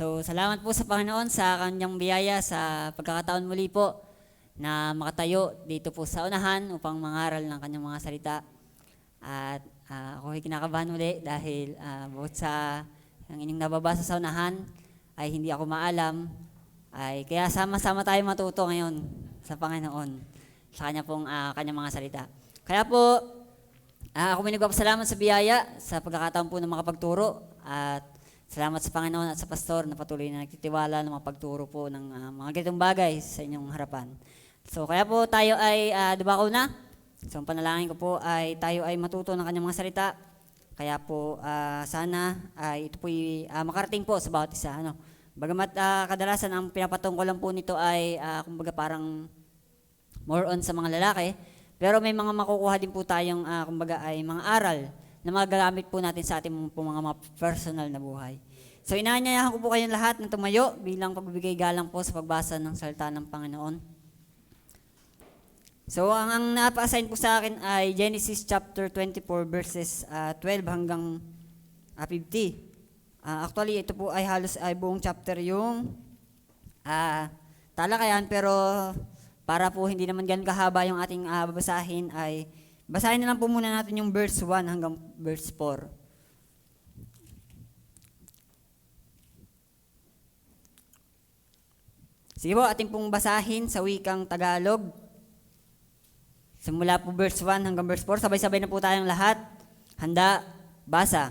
So, salamat po sa Panginoon sa kanyang biyaya sa pagkakataon muli po na makatayo dito po sa unahan upang mangaral ng kanyang mga salita. At ako ay kinakabahan muli dahil bukod sa ang inyong nababasa sa unahan ay hindi ako maalam. Kaya sama-sama tayo matuto ngayon sa Panginoon sa kanya pong kanyang mga salita. Kaya po, ako may nagpapasalamat sa biyaya sa pagkakataon po na makapagturo at salamat sa Panginoon at sa pastor na patuloy na nagtitiwala ng mga pagturo po ng mga ganitong bagay sa inyong harapan. So kaya po tayo ay dubako na. So ang panalangin ko po ay tayo ay matuto ng kanyang mga salita. Kaya po sana ito po makarating po sa bawat isa. Bagamat kadalasan ang pinapatungkol lang po nito ay kumbaga parang more on sa mga lalaki. Pero may mga makukuha din po tayong kumbaga ay mga aral na magagamit po natin sa ating mga personal na buhay. So inaanyayahan ko po kayong lahat na tumayo bilang pagbibigay galang po sa pagbasa ng salita ng Panginoon. So ang napa-assign po sa akin ay Genesis chapter 24 verses 12 hanggang 50. Actually ito po ay halos ay buong chapter yung talakayan, pero para po hindi naman ganun kahaba yung ating babasahin ay basahin na lang po muna natin yung verse 1 hanggang verse 4. Sige po, ating pong basahin sa wikang Tagalog. Simula po verse 1 hanggang verse 4. Sabay-sabay na po tayong lahat. Handa, basa.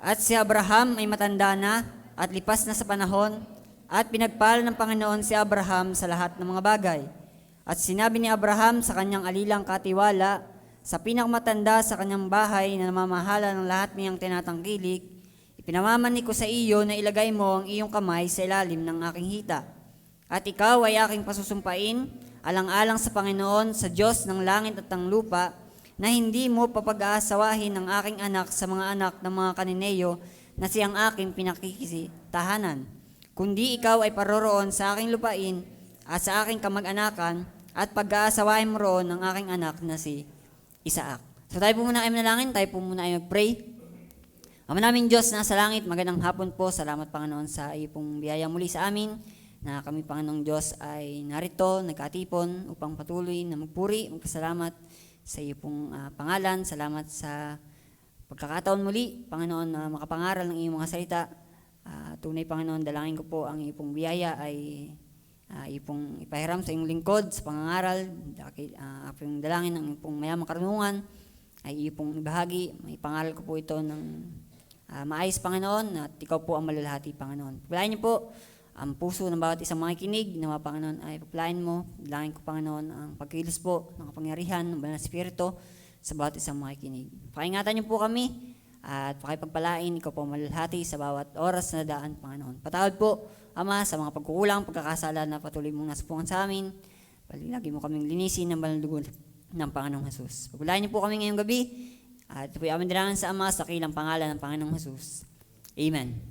At si Abraham ay matanda na at lipas na sa panahon at pinagpala ng Panginoon si Abraham sa lahat ng mga bagay. At sinabi ni Abraham sa kanyang alilang katiwala, sa pinakamatanda sa kanyang bahay na namamahala ng lahat niyang tinatangkilik, ipinamamani ko sa iyo na ilagay mo ang iyong kamay sa ilalim ng aking hita. At ikaw ay aking pasusumpain, alang-alang sa Panginoon, sa Diyos ng langit at ng lupa, na hindi mo papag-aasawahin ang aking anak sa mga anak ng mga kanineyo na siyang aking pinakikitahanan. Kundi ikaw ay paroroon sa aking lupain at sa aking kamag-anakan at pag-aasawahin mo roon ang aking anak na si Isaac. So tayo po muna ay manalangin, tayo po muna ay mag-pray. Ama namin Diyos na sa langit, magandang hapon po. Salamat Panginoon sa iyo pong biyaya muli sa amin na kami Panginoong Diyos ay narito, nagkatipon upang patuloy na magpuri, magpasalamat sa iyo pong pangalan. Salamat sa pagkakataon muli, Panginoon, na makapangaral ng iyong mga salita. Tunay Panginoon, dalangin ko po ang iyong pong biyaya ay ipong ipahiram sa iyong lingkod sa pangangaral. Apong dalangin ng iyong pong mayamang karunungan ay ipong ibahagi. May pangaral ko po ito ng maayos Panginoon at ikaw po ang malalahati Panginoon. Pagpalain niyo po ang puso ng bawat isang makikinig na mga Panginoon ay pagpalain mo. Dalangin ko Panginoon ang pagkilos po ng kapangyarihan ng Banal na Espiritu sa bawat isang makikinig. Pakiingatan niyo po kami at pakipagpalain, ikaw po malalahati sa bawat oras na daan Panginoon. Patawad po Ama, sa mga pagkukulang, pagkakasala na patuloy mong nasupungan sa amin, lagi mo kaming linisin ng banal dugo ng Panginoong Jesus. Pagpalain niyo po kami ngayong gabi, at ito po yung aming dinangan sa Ama, sa kilang pangalan ng Panginoong Jesus. Amen.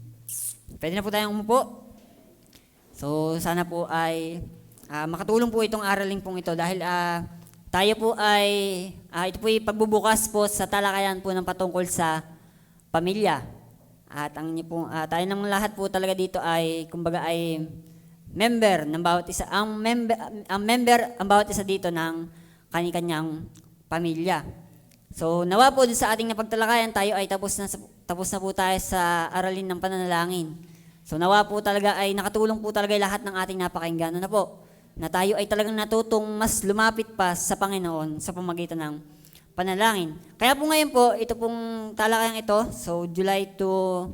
Pwede na po tayong umupo. So, sana po ay makatulong po itong aralin pong ito dahil tayo po ay, ito po yung pagbubukas po sa talakayan po ng patungkol sa pamilya. At tayo namang lahat po talaga dito ay kumbaga ay member ng bawat isa. Ang bawat isa dito ng kani-kanyang pamilya. So nawa po sa ating napagtalakayan tayo ay tapos na po tayo sa aralin ng pananalangin. So nawa po talaga ay nakatulong po talaga lahat ng ating napakinggan na po na tayo ay talagang natutong mas lumapit pa sa Panginoon sa pamamagitan ng panalangin. Kaya po ngayon po, ito pong talakayang ito, so July to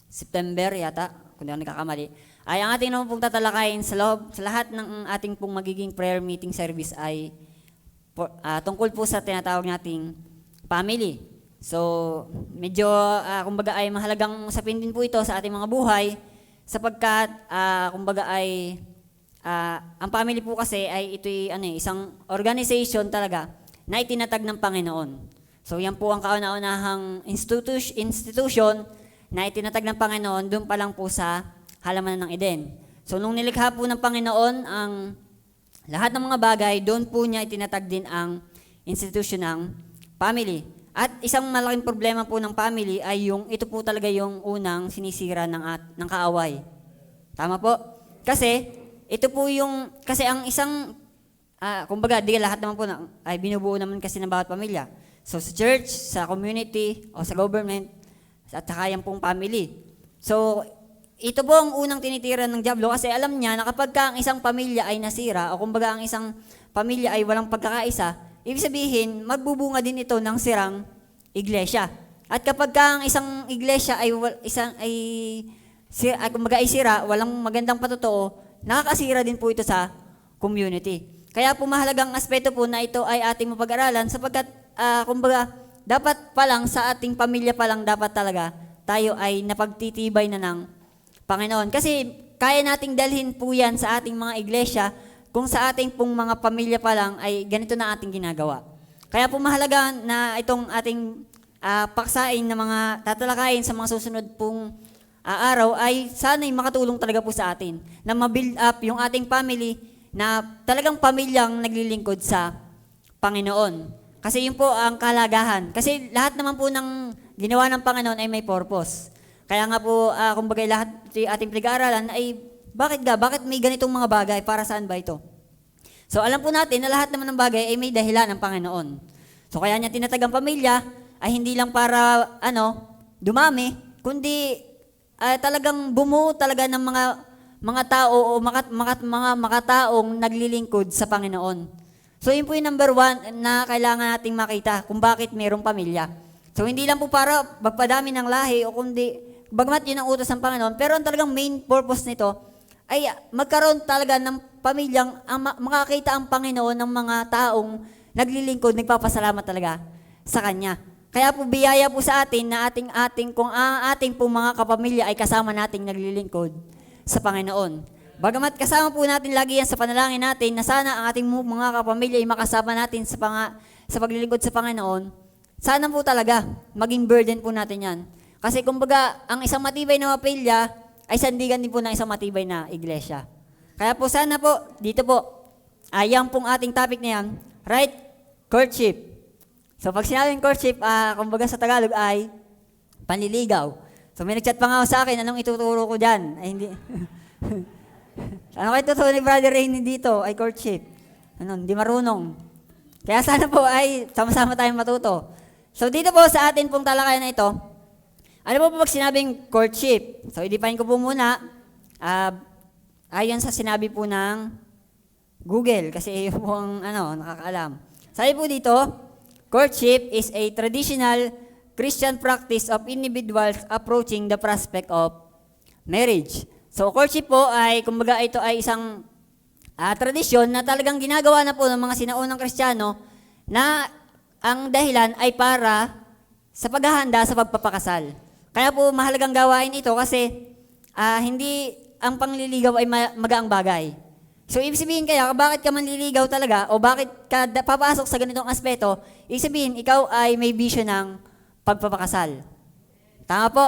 September yata, kung di ako nagkakamali, ay ang ating naman pong tatalakayin sa lahat ng ating pong magiging prayer meeting service ay tungkol po sa tinatawag nating family. So, medyo kumbaga ay mahalagang usapin din po ito sa ating mga buhay sapagkat kumbaga ay ang family po kasi ay ito'y isang organization talaga na itinatag ng Panginoon. So yan po ang kauna-unahang institution na itinatag ng Panginoon doon pa lang po sa halaman ng Eden. So nung nilikha po ng Panginoon ang lahat ng mga bagay, doon po niya itinatag din ang institution ng family. At isang malaking problema po ng family ay yung ito po talaga yung unang sinisira ng kaaway. Tama po? Kasi ito po yung, kasi ang isang, kumbaga, di lahat naman po ay binubuo naman kasi ng bawat pamilya. So sa church, sa community, o sa government, at saka yan pong family. So ito po ang unang tinitira ng dyablo kasi alam niya na kapag ang isang pamilya ay nasira o kumbaga ang isang pamilya ay walang pagkakaisa, ibig sabihin, magbubunga din ito ng sirang iglesia. At kapag ang isang iglesia ay kumbaga ay sira, walang magandang patotoo, nakakasira din po ito sa community. Kaya po mahalagang aspeto po na ito ay ating mapag-aralan sapagkat kumbaga dapat pa lang sa ating pamilya pa lang dapat talaga tayo ay napagtitibay na ng Panginoon. Kasi kaya nating dalhin po yan sa ating mga iglesia kung sa ating pong mga pamilya pa lang ay ganito na ating ginagawa. Kaya po mahalaga na itong ating paksain na mga tatalakayin sa mga susunod pong araw ay sana'y makatulong talaga po sa atin na ma-build up yung ating family na talagang pamilyang naglilingkod sa Panginoon. Kasi yun po ang kalagahan. Kasi lahat naman po ng ginawa ng Panginoon ay may purpose. Kaya nga po, kumbaga lahat ating pinag-aaralan ay bakit may ganitong mga bagay? Para saan ba ito? So alam po natin na lahat naman ng bagay ay may dahilan ng Panginoon. So kaya niya tinatagang pamilya ay hindi lang para dumami, kundi talagang bumuo talaga ng mga tao o mga makataong naglilingkod sa Panginoon. So yun po yung number one na kailangan nating makita kung bakit mayroong pamilya. So hindi lang po para magpadami ng lahi o kundi bagmat yun ang utos ng Panginoon, pero ang talagang main purpose nito ay magkaroon talaga ng pamilyang makakita ang Panginoon ng mga taong naglilingkod, nagpapasalamat talaga sa Kanya. Kaya po biyaya po sa atin na kung ang ating pong mga kapamilya ay kasama nating naglilingkod sa Panginoon. Bagamat kasama po natin lagi yan sa panalangin natin na sana ang ating mga kapamilya ay makasama natin sa paglilingkod sa Panginoon, sana po talaga maging burden po natin yan. Kasi kumbaga, ang isang matibay na pamilya ay sandigan din po ng isang matibay na iglesia. Kaya po sana po, dito po, yan pong ating topic na yan, right courtship. So pag sinabing courtship, kumbaga sa Tagalog ay panliligaw. So may nagchat pa nga sa akin, anong ituturo ko dyan? Ay hindi. Ano kayo tuturo ni Brother Rainy dito? Ay courtship. Hindi marunong. Kaya sana po ay sama-sama tayong matuto. So dito po sa atin pong talakayan na ito, ano po pag sinabing courtship? So, i-define ko po muna, ayon sa sinabi po ng Google, kasi yun po ang nakakaalam. Sabi po dito, courtship is a traditional Christian practice of individuals approaching the prospect of marriage. So, courtship po ay, kumbaga ito ay isang tradisyon na talagang ginagawa na po ng mga sinaunang Kristiyano na ang dahilan ay para sa paghahanda sa pagpapakasal. Kaya po mahalagang gawain ito kasi hindi ang pangliligaw ay magaang bagay. So ibig sabihin kaya, bakit ka manliligaw talaga o bakit ka papasok sa ganitong aspeto, ibig sabihin ikaw ay may vision ng pagpapakasal. Tama po?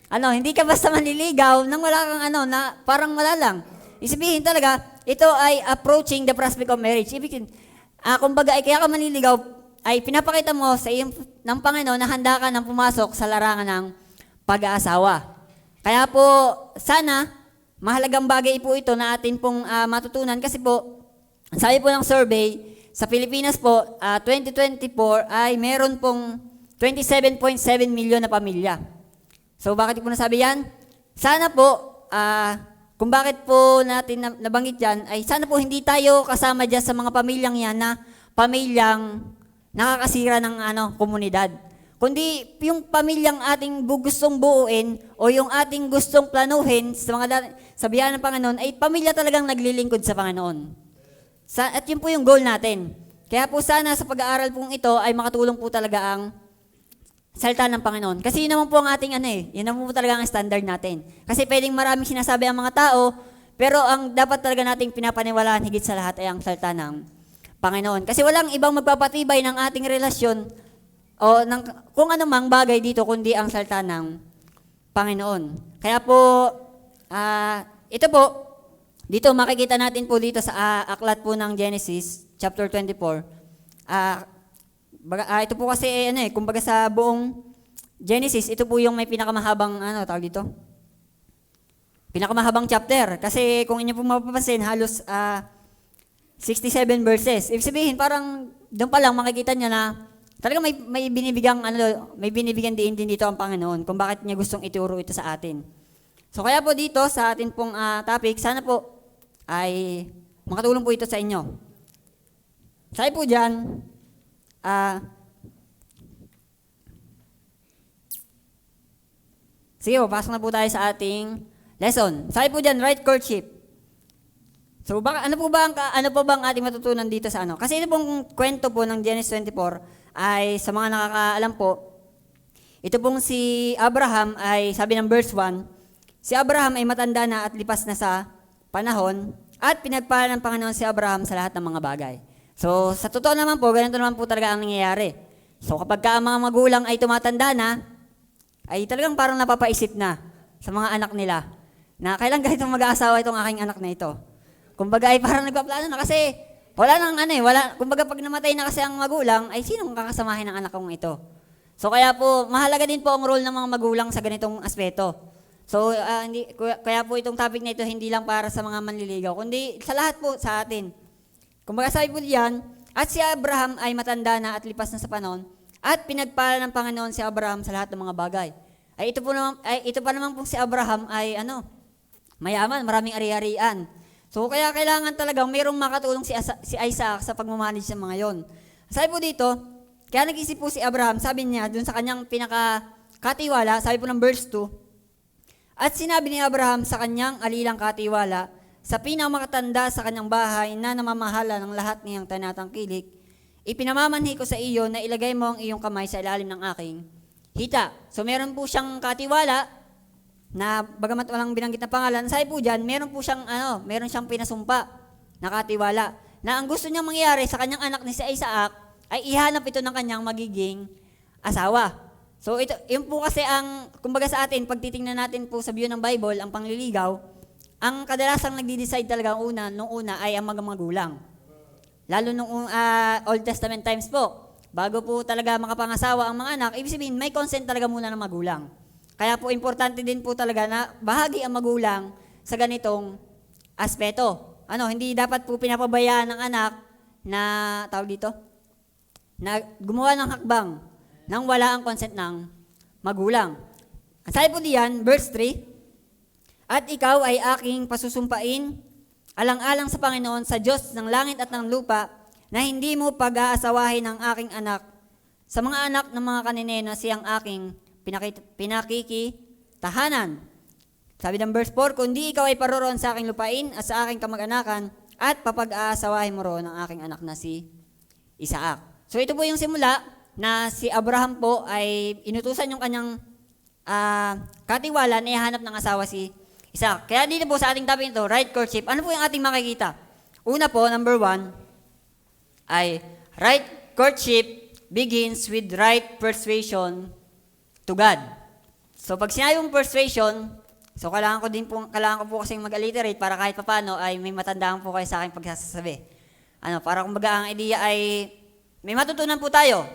Hindi ka basta manliligaw nang wala kang na parang wala lang. Ibig sabihin talaga, ito ay approaching the prospect of marriage. Ibig sabihin, kumbaga ay kaya ka manliligaw, ay pinapakita mo sa iyong ng Panginoon na handa ka nang pumasok sa larangan ng pag-aasawa. Kaya po, sana, mahalagang bagay po ito na atin pong matutunan kasi po, sabi po ng survey, sa Pilipinas po, 2024 ay meron pong 27.7 milyon na pamilya. So, bakit po nasabi yan? Sana po, kung bakit po natin nabanggit yan, ay sana po hindi tayo kasama dyan sa mga pamilyang yan na pamilyang nakakasira ng komunidad. Kundi yung pamilyang ating gustong buuin o yung ating gustong planuhin sa biyaya ng Panginoon ay pamilya talagang naglilingkod sa Panginoon. At yun po yung goal natin. Kaya po sana sa pag-aaral pong ito ay makatulong po talaga ang salita ng Panginoon. Kasi yun naman po ang ating yun naman po talaga ang standard natin. Kasi pwedeng maraming sinasabi ang mga tao, pero ang dapat talaga nating pinapaniwalaan higit sa lahat ay ang salita ng Panginoon. Kasi walang ibang magpapatibay ng ating relasyon o kung anumang bagay dito kundi ang salita ng Panginoon. Kaya po, ito po, dito makikita natin po dito sa aklat po ng Genesis, chapter 24, ito po kasi kumbaga sa buong Genesis, ito po yung may pinakamahabang tawag dito. Pinakamahabang chapter kasi kung inyo po mapapansin halos 67 verses. Ibig sabihin parang doon pa lang makikita niya na talaga may binibigyan diin din dito ang Panginoon kung bakit niya gustong ituro ito sa atin. So kaya po dito sa atin pong topic, sana po ay makatulong po ito sa inyo. Sabi po diyan, sige po, pasok na po tayo sa ating lesson. Sabi po diyan, right courtship. So ano po ba ang ating matutunan dito sa ano? Kasi ito pong kwento po ng Genesis 24 ay sa mga nakakaalam po, ito pong si Abraham ay sabi ng verse 1, si Abraham ay matanda na at lipas na sa panahon at pinagpala ng Panginoon si Abraham sa lahat ng mga bagay. So sa totoo naman po, ganito naman po talaga ang nangyayari. So kapag ang mga magulang ay tumatanda na, ay talagang parang napapaisip na sa mga anak nila na kailan ganitong mag-aasawa itong aking anak na ito. Kumbaga ay parang nagpaplano na kasi wala nang kumbaga pag namatay na kasi ang magulang, ay sinong kakasamahin ng anak kong ito? So kaya po, mahalaga din po ang role ng mga magulang sa ganitong aspeto. So kaya po itong topic na ito hindi lang para sa mga manliligaw, kundi sa lahat po sa atin. Kumbaga sabi po diyan, at si Abraham ay matanda na at lipas na sa panahon, at pinagpala ng Panginoon si Abraham sa lahat ng mga bagay. Ito pa naman po si Abraham ay mayaman, maraming ari-arian. So kaya kailangan talagang mayroong makatulong si Isaac sa pagmamanage ng mga yon. Sabi po dito, kaya nag-isip po si Abraham, sabi niya dun sa kanyang pinakakatiwala, sabi po ng verse 2, at sinabi ni Abraham sa kanyang alilang katiwala, sa pinakamakatanda sa kanyang bahay na namamahala ng lahat niyang tinatangkilik, ipinamamanhi ko sa iyo na ilagay mo ang iyong kamay sa ilalim ng aking hita. So meron po siyang katiwala na bagamat walang binanggit na pangalan, sabi po diyan, meron siyang pinasumpa na katiwala na ang gusto niyang mangyari sa kanyang anak ni si Isaac ay ihanap ito ng kanyang magiging asawa. So ito, yun po kasi kumbaga sa atin, pag titingnan natin po sa view ng Bible, ang pangliligaw, ang kadalasang nagdi-decide talaga nung una ay ang mga magulang. Lalo nung Old Testament times po, bago po talaga makapangasawa ang mga anak, ibig sabihin may consent talaga muna ng magulang. Kaya po importante din po talaga na bahagi ang magulang sa ganitong aspeto. Hindi dapat po pinapabayaan ng anak na na gumawa ng hakbang nang wala ang consent ng magulang. Ang sabi po diyan, verse 3, at ikaw ay aking pasusumpain alang-alang sa Panginoon, sa Diyos ng langit at ng lupa, na hindi mo pag-aasawahin ng aking anak sa mga anak ng mga kanineno na siyang aking pinakikitahanan. Sabi ng verse 4, kundi ikaw ay paroroon sa aking lupain at sa aking kamag-anakan at papag-aasawahin mo roon ang aking anak na si Isaac. So ito po yung simula na si Abraham po ay inutusan yung kanyang katiwala na ihanap ng asawa si Isaac. Kaya dito po sa ating topic ito, right courtship, ano po yung ating makikita? Una po, number 1, ay right courtship begins with right persuasion to God. So pag sinabi mong persuasion, so kailangan ko po kasing mag-alliterate para kahit papaano ay may matandaan po kayo sa aking pagsasabi. Para kumbaga ang idea ay may matutunan po tayo.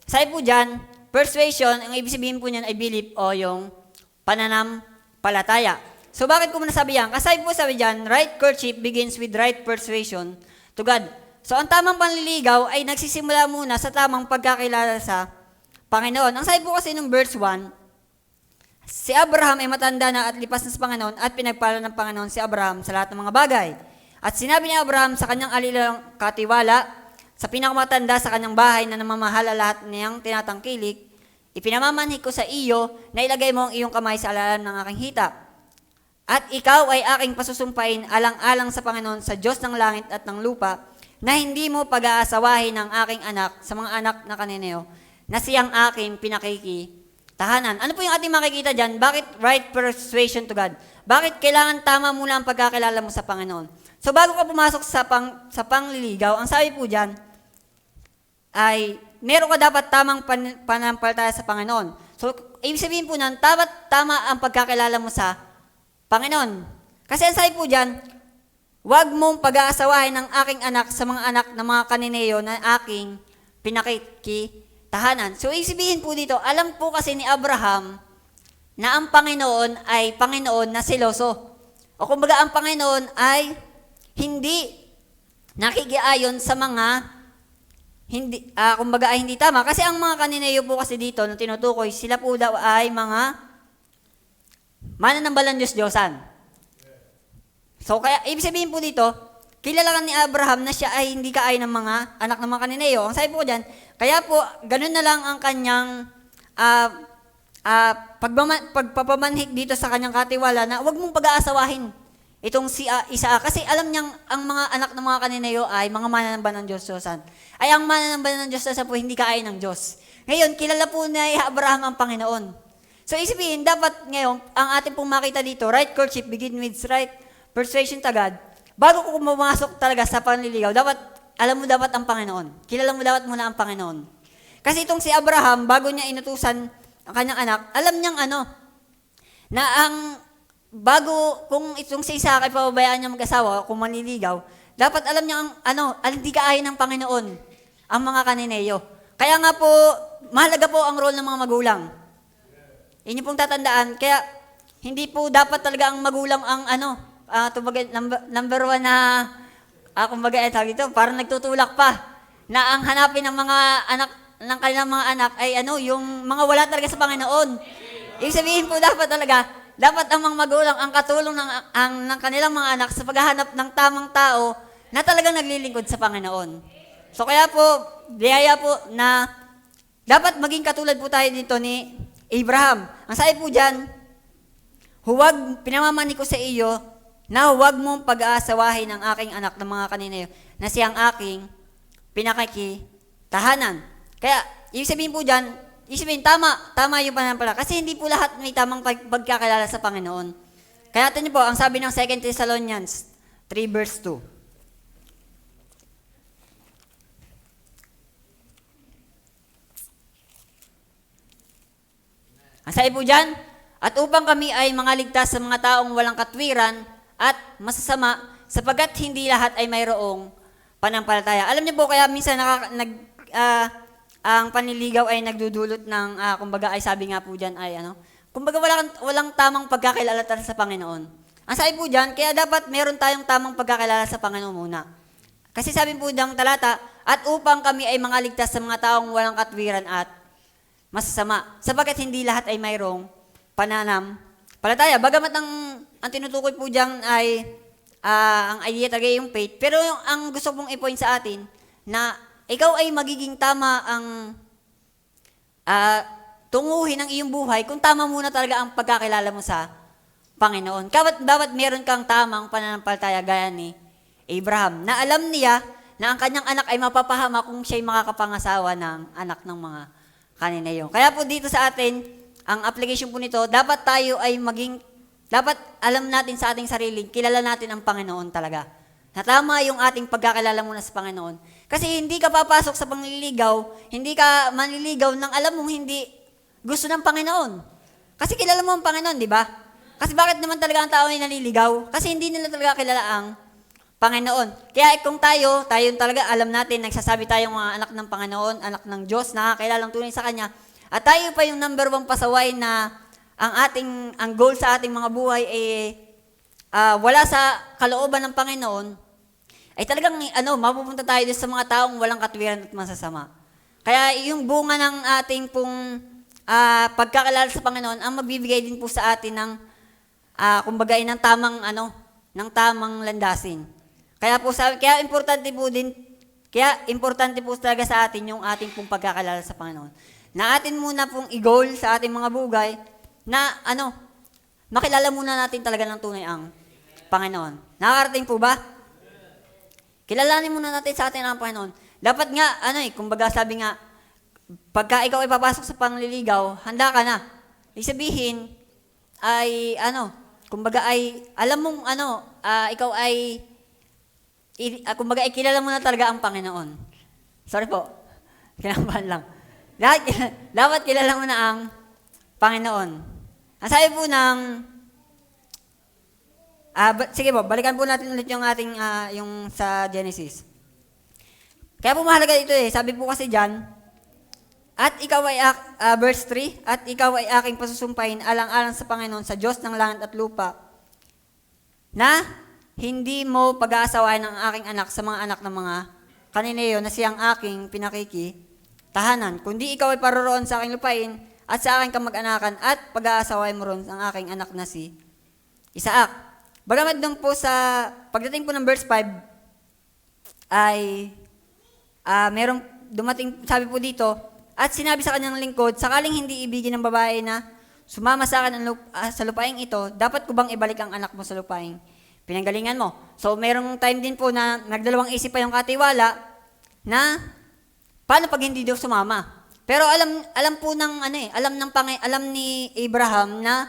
Sabi po dyan, persuasion, ang ibig sabihin po niyan ay belief o yung pananampalataya. So bakit ko nasabi yan? Kasi sabi dyan, right courtship begins with right persuasion to God. So ang tamang panliligaw ay nagsisimula muna sa tamang pagkakilala sa Panginoon. Ang sabi po kasi ng verse 1, si Abraham ay matanda na at lipas na sa Panginoon at pinagpala ng Panginoon si Abraham sa lahat ng mga bagay. At sinabi ni Abraham sa kanyang alilang katiwala, sa pinakamatanda sa kanyang bahay na namamahala lahat niyang tinatangkilik, ipinamamanhi ko sa iyo na ilagay mo ang iyong kamay sa alalam ng aking hita. At ikaw ay aking pasusumpain alang-alang sa Panginoon, sa Diyos ng langit at ng lupa, na hindi mo pag-aasawahin ng aking anak sa mga anak na kanineo, na siyang aking pinakikitahanan. Ano po yung ating makikita dyan? Bakit right persuasion to God? Bakit kailangan tama muna ang pagkakilala mo sa Panginoon? So bago ka pumasok sa pangliligaw, ang sabi po dyan, ay meron ka dapat tamang pananampalataya sa Panginoon. So ibig sabihin po nan, tama ang pagkakilala mo sa Panginoon. Kasi ang sabi po dyan, huwag mong pag-aasawahin ng aking anak sa mga anak ng mga kanineo na aking pinakikitahanan. tahanan. So, isibihin po dito, alam po kasi ni Abraham na ang Panginoon ay Panginoon na seloso. O kumbaga, ang Panginoon ay hindi nakikiayon sa mga kumbaga ay hindi tama. Kasi ang mga Kanineyo po kasi dito na tinutukoy, sila po daw ay mga mananambalang Diyos-Diyosan. So, kaya, ibig sabihin po dito, kilala ni Abraham na siya ay hindi kaayon ng mga anak ng mga Kanineyo. Ang sabi po dyan, kaya po, ganun na lang ang kanyang pagpapamanhik dito sa kanyang katiwala na huwag mong pag-aasawahin itong si Isaac. Kasi alam niyang ang mga anak ng mga Kanineyo ay mga mananamba ng Diyos-Diyosan. Ay ang mananamba ng Diyos-Diyosan po hindi kaayon ng Diyos. Ngayon, kilala po ni Abraham ang Panginoon. So, isipin, dapat ngayon, ang ating pong makita dito, right courtship begin with right persuasion to God. Bago ko pumasok talaga sa panliligaw, alam mo dapat ang Panginoon. Kilala mo dapat muna ang Panginoon. Kasi itong si Abraham, bago niya inutusan ang kanyang anak, alam niyang na kung itong si Isaac ay pababayaan niya mag-asawa, kung manliligaw, dapat alam niya hindi kaayon ng Panginoon, ang mga Kanineyo. Kaya nga po, mahalaga po ang role ng mga magulang. Inyo pong tatandaan, kaya hindi po dapat talaga ang magulang ang number one na, kumbaga, dito, parang nagtutulak pa, na ang hanapin ng mga anak, ng kanilang mga anak ay yung mga wala talaga sa Panginoon. Ibig sabihin po dapat ang mga magulang ang katulong ng kanilang mga anak sa paghahanap ng tamang tao na talagang naglilingkod sa Panginoon. So kaya po, biyaya po na dapat maging katulad po tayo dito ni Abraham. Ang sabi po dyan, pinamamani ko sa iyo na huwag mong pag-aasawahin ang aking anak ng mga Kanineyo na siyang aking pinakikitahanan. Kaya, ibig sabihin po dyan, tama yung pananampalataya. Kasi hindi po lahat may tamang pagkakilala sa Panginoon. Kaya ito niyo po, ang sabi ng 2 Thessalonians 3 verse 2. Ang sabi po dyan, at upang kami ay mga ligtas sa mga taong walang katwiran at masasama, sapagat hindi lahat ay mayroong panampalataya. Alam niyo po, kaya minsan ang panliligaw ay nagdudulot ng, kumbaga ay sabi nga po dyan ay kumbaga walang tamang pagkakilala sa Panginoon. Ang sabi po dyan, kaya dapat meron tayong tamang pagkakilala sa Panginoon muna. Kasi sabi po dyan talata, at upang kami ay mga ligtas sa mga taong walang katwiran at masasama, sapagat hindi lahat ay mayroong pananampalataya. Bagamat ang tinutukoy po dyan ay ang idea talaga yung faith, pero ang gusto pong i-point sa atin na ikaw ay magiging tama ang tunguhin ng iyong buhay kung tama muna talaga ang pagkakilala mo sa Panginoon. Dapat meron kang tamang pananampalataya gaya ni Abraham, na alam niya na ang kanyang anak ay mapapahama kung siya'y makakapangasawa ng anak ng mga Kanineyo. Kaya po dito sa atin, ang application po nito, dapat alam natin sa ating sarili, kilala natin ang Panginoon talaga. Na tama yung ating pagkakilala muna sa Panginoon. Kasi hindi ka papasok sa panliligaw, hindi ka manliligaw nang alam mong hindi gusto ng Panginoon. Kasi kilala mo ang Panginoon, di ba? Kasi bakit naman talaga ang tao ay naliligaw? Kasi hindi nila talaga kilala ang Panginoon. Kaya kung tayo talaga alam natin, nagsasabi tayong mga anak ng Panginoon, anak ng Diyos, nakakakilalang tunay sa Kanya, at tayo pa yung number one pasaway na ang goal sa ating mga buhay wala sa kalooban ng Panginoon, ay talagang mapupunta tayo sa mga taong walang katwiran at masasama. Kaya yung bunga ng ating pong pagkakilala sa Panginoon ang magbibigay din po sa atin ng kumbaga ng tamang landasin. Kaya importante po talaga sa atin yung ating pong pagkakilala sa Panginoon. Na atin muna pong i-goal sa ating mga bugay na makilala muna natin talaga ng tunay ang Panginoon. Nakakarating po ba? Kilalanin muna natin sa atin ang Panginoon. Dapat nga, kumbaga sabi nga, pagka ikaw ay papasok sa panliligaw, handa ka na. Ibig sabihin, ay, kumbaga ay, alam mong, ikaw ay, kumbaga ay kilala mo na talaga ang Panginoon. Sorry po, kinabahan lang. Dapat kilala mo na ang Panginoon. Ang sabi po ng, sige po, balikan po natin ulit yung ating, yung sa Genesis. Kaya po mahalaga ito sabi po kasi dyan, At ikaw ay, verse 3, at ikaw ay aking pasusumpain alang-alang sa Panginoon, sa Diyos ng langit at lupa, na hindi mo pag-aasawain ang aking anak sa mga anak ng mga Kananeo na siyang aking pinakikitahanan, kundi ikaw ay paroroon sa aking lupain at sa aking kamag-anakan at pag-aasawain mo ron ang aking anak na si Isaac. Bagamat doon po sa pagdating po ng verse 5 ay merong dumating, sabi po dito, at sinabi sa kanyang lingkod, sakaling hindi ibigin ng babae na sumama sa akin sa lupaing ito, dapat ko bang ibalik ang anak mo sa lupaing pinanggalingan mo? So, merong time din po na nagdalawang isip pa yung katiwala na paano pag hindi daw sumama. Pero alam po ng alam ni Abraham na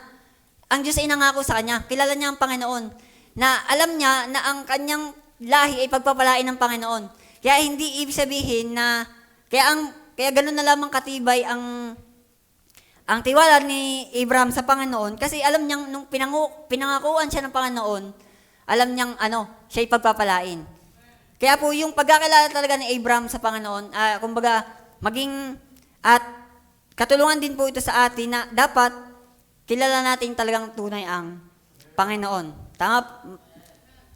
ang Diyos ay nangako sa kanya. Kilala niya ang Panginoon. Na alam niya na ang kanyang lahi ay pagpapalain ng Panginoon. Kaya hindi ibig sabihin na kaya ganun na lamang katibay ang tiwala ni Abraham sa Panginoon kasi alam niyang nung pinangakuan siya ng Panginoon, alam niyang siya'y pagpapalain. Kaya po yung pagkakilala talaga ni Abraham sa Panginoon, kumbaga maging at katulungan din po ito sa atin na dapat kilala natin talagang tunay ang Panginoon. Tama?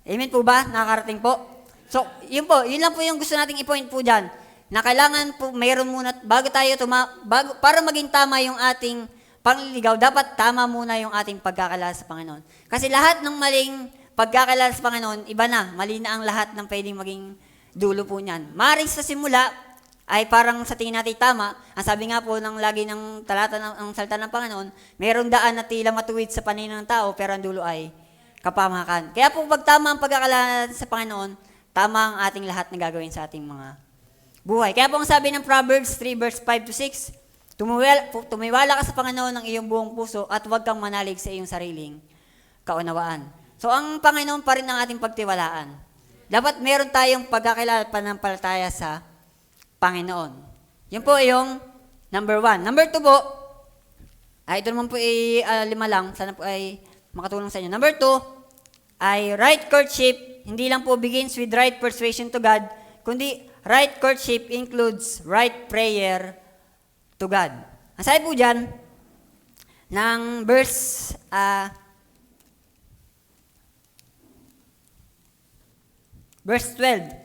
Amen po ba? Nakakarating po? So, yun lang po yung gusto nating i-point po dyan. Na kailangan po, mayroon muna, para maging tama yung ating pangliligaw, dapat tama muna yung ating pagkakilala sa Panginoon. Kasi lahat ng maling pagkakilala sa Panginoon, iba na, mali na ang lahat ng pwedeng maging dulo po niyan. Maring sa simula, ay parang sa tingin natin tama, ang sabi nga po ng lagi ng talata ng salita ng Panginoon, mayroong daan na tila matuwid sa paningin ng tao, pero ang dulo ay kapamakan. Kaya po pag tama ang pagkakilala sa Panginoon, tama ang ating lahat na gagawin sa ating mga buhay. Kaya po ang sabi ng Proverbs 3 verse 5 to 6, tumiwala ka sa Panginoon ng iyong buong puso at huwag kang manalig sa iyong sariling kaunawaan. So ang Panginoon pa rin ang ating pagtiwalaan. Dapat meron tayong pagkakilala pananampalataya sa Panginoon. Yun po yung number 1. Number 2 po, ito naman po ay 5 lang, sana po ay makatulong sa inyo. Number 2 ay right courtship, hindi lang po begins with right persuasion to God, kundi right courtship includes right prayer to God. Ang sabi po dyan, ng verse 12.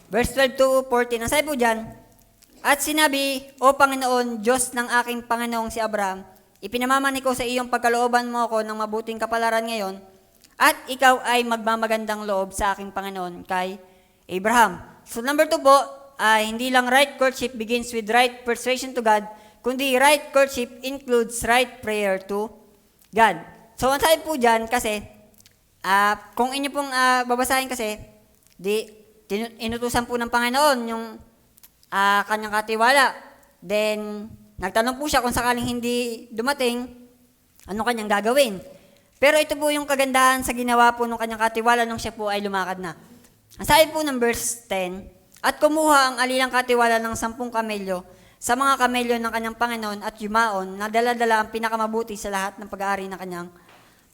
Verse 12 to 14. Ang sabi po dyan, at sinabi, O Panginoon, Diyos ng aking Panginoong si Abraham, ipinamamani ko sa iyong pagkalooban mo ako ng mabuting kapalaran ngayon, at ikaw ay magmamagandang loob sa aking Panginoon kay Abraham. So number 2 po, hindi lang right courtship begins with right persuasion to God, kundi right courtship includes right prayer to God. So ang sabi po dyan kasi, kung inyo pong babasahin kasi, inutusan po ng Panginoon yung kanyang katiwala. Then, nagtanong po siya kung sakaling hindi dumating, ano kanyang gagawin. Pero ito po yung kagandahan sa ginawa po ng kanyang katiwala nung siya po ay lumakad na. Ang sabi po ng verse 10, at kumuha ang alilang katiwala ng 10 kamelyo sa mga kamelyo ng kanyang Panginoon at yumaon na dala-dala ang pinakamabuti sa lahat ng pag-aari ng kanyang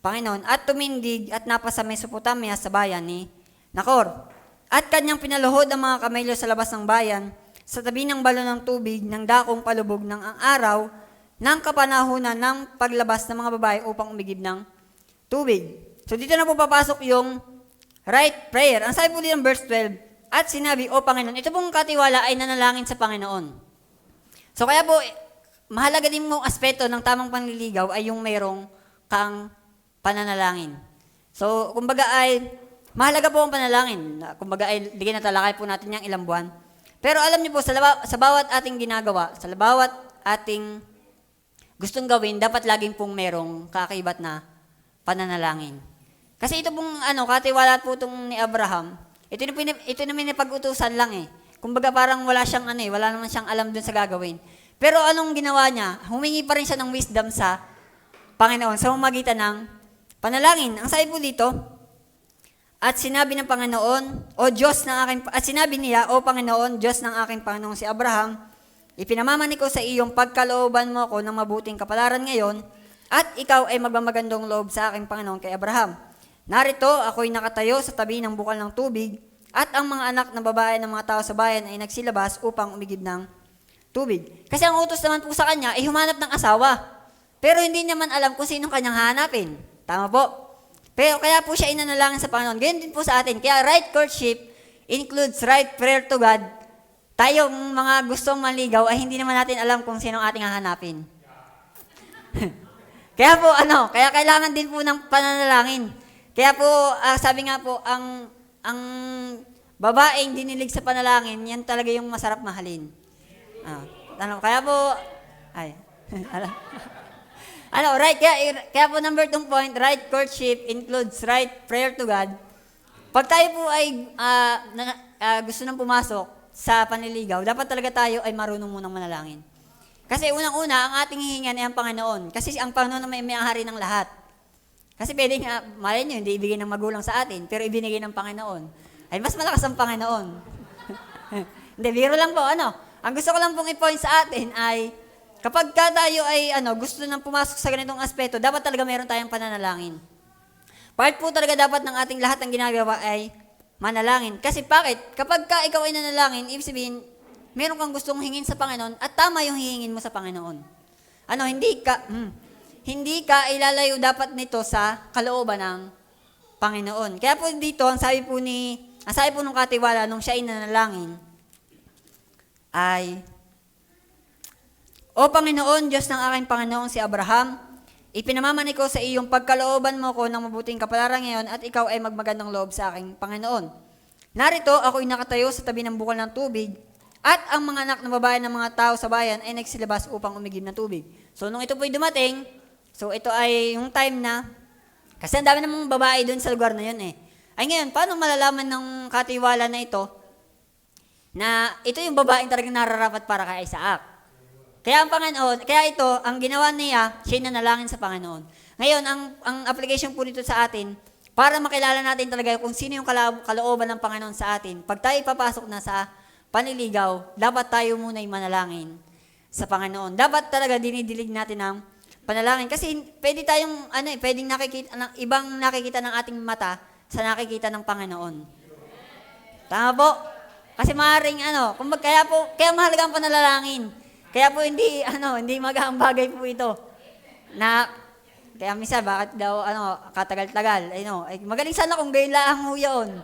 Panginoon at tumindig at napasa Mesopotamia sa bayan ni Nakor. At kanyang pinaluhod ang mga kamelyo sa labas ng bayan sa tabi ng balon ng tubig ng dakong palubog ng ang araw ng kapanahunan ng paglabas ng mga babae upang umigib ng tubig. So dito na po papasok yung right prayer. Ang sabi po dito ng verse 12, at sinabi, O Panginoon, ito pong katiwala ay nanalangin sa Panginoon. So kaya po, mahalaga din mong aspeto ng tamang panliligaw ay yung mayroong kang pananalangin. So, kumbaga ay, mahalaga po ang panalangin. Kumbaga ay, digin na talakay po natin yung ilang buwan. Pero alam niyo po, sa bawat ating ginagawa, sa bawat ating gustong gawin, dapat laging pong merong kaakibat na pananalangin. Kasi ito pong katiwala po itong ni Abraham, ito na pinapag-utusan lang eh. Kumbaga parang wala naman siyang alam dun sa gagawin. Pero anong ginawa niya? Humingi pa rin siya ng wisdom sa Panginoon sa pamamagitan ng panalangin. Ang sabi po dito, at sinabi ng Panginoon, at sinabi niya, O Panginoon, Diyos ng aking Panginoon si Abraham, ipinamamani ko sa iyong pagkalooban mo ako ng mabuting kapalaran ngayon, at ikaw ay magmamagandong loob sa aking Panginoon kay Abraham. Narito, ako'y nakatayo sa tabi ng bukal ng tubig, at ang mga anak na babae ng mga tao sa bayan ay nagsilabas upang umigib ng tubig. Kasi ang utos naman po sa kanya ay humanap ng asawa. Pero hindi naman alam kung sinong kanyang hahanapin. Tama po? Pero kaya po siya inanalangin sa Panginoon. Ganyan din po sa atin. Kaya right courtship includes right prayer to God. Tayong mga gustong maligaw ay hindi naman natin alam kung sinong ating hahanapin. Kaya po kaya kailangan din po ng pananalangin. Kaya po sabi nga po ang babaeng dinilig sa panalangin, yan talaga yung masarap mahalin. Kaya po right, kaya po number 2 point, right courtship includes right prayer to God. Pag tayo po ay gusto nang pumasok sa panliligaw, dapat talaga tayo ay marunong munang manalangin. Kasi unang-una, ang ating hihingan ay ang Panginoon. Kasi ang Panginoon na may-ari ng lahat. Kasi pwede nga, malay nyo, hindi ibigay ng magulang sa atin, pero ibinigay ng Panginoon. Ay, mas malakas ang Panginoon. Hindi, biro lang po. Ang gusto ko lang pong i-point sa atin ay, kapag tayo ay gusto nang pumasok sa ganitong aspeto, dapat talaga meron tayong pananalangin. Part po talaga dapat ng ating lahat ng ginagawa ay manalangin. Kasi bakit? Kapag ikaw ay nanalangin, ibig sabihin, meron kang gustong hingin sa Panginoon at tama yung hihingin mo sa Panginoon. Hindi ka ilalayo dapat nito sa kalooban ng Panginoon. Kaya po dito, ang sabi po nung katiwala nung siya ay nanalangin ay, O Panginoon, Diyos ng aking Panginoong si Abraham, ipinamamani ko sa iyong pagkalooban mo ko ng mabuting kapalaran ngayon at ikaw ay magmagandang loob sa aking Panginoon. Narito, ako'y nakatayo sa tabi ng bukal ng tubig at ang mga anak na babae ng mga tao sa bayan ay nagsilabas upang umigib ng tubig. So, nung ito po'y dumating, so ito ay yung time na, kasi ang dami namang babae doon sa lugar na yun eh. Ay ngayon, paano malalaman ng katiwala na ito, na ito yung babaeng talagang nararapat para kay Isaac? Kaya ang Panginoon, kaya ito, ang ginawa niya, siya nanalangin sa Panginoon. Ngayon, ang application po nito sa atin, para makilala natin talaga kung sino yung kalooban ng Panginoon sa atin, pag tayo papasok na sa panliligaw, dapat tayo muna yung manalangin sa Panginoon. Dapat talaga dinidilig natin ang panalangin. Kasi pwede tayong, pwedeng ibang nakikita ng ating mata sa nakikita ng Panginoon. Tama po? Kasi maaaring, kaya mahalaga ang panalangin. Kaya po hindi magaang bagay po ito. Kaya minsan, bakit daw, katagal-tagal. Magaling sana kung gayon lang ho yun.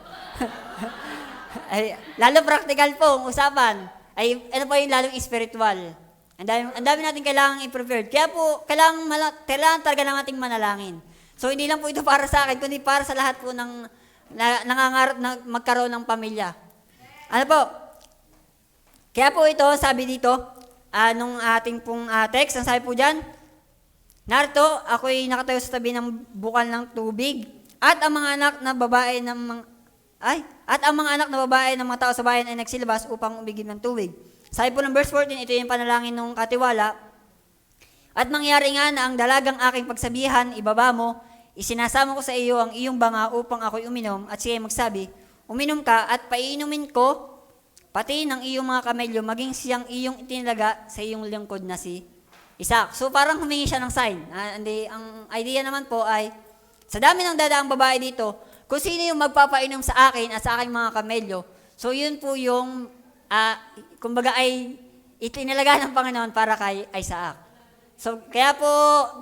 Lalo practical po ang usapan. Po yung lalong spiritual. Ang dami natin kailangang i-prepare. Kaya po, kailangan talaga nating manalangin. So, hindi lang po ito para sa akin, kundi para sa lahat po ng nangangarap na magkaroon ng pamilya. Kaya po ito, sabi dito, nung ating pong text, ang sabi po dyan, narito, ako'y nakatayo sa tabi ng bukal ng tubig, at ang mga anak na babae ng mga tao sa bayan ay nagsilabas upang umigib ng tubig. Sabi po ng verse 14, ito yung panalangin ng katiwala. At mangyari nga na ang dalagang aking pagsabihan, ibaba mo, isinasama ko sa iyo ang iyong banga upang ako'y uminom, at siya ay magsabi, uminom ka at painumin ko, pati ng iyong mga kamelyo, maging siyang iyong itinalaga sa iyong lingkod na si Isaac. So parang humingi siya ng sign. Ang idea naman po ay, sa dami ng dadaang babae dito, kung sino yung magpapainom sa akin at sa aking mga kamelyo, so yun po yung, kumbaga ay itinalaga ng Panginoon para kay Isaac. So kaya po,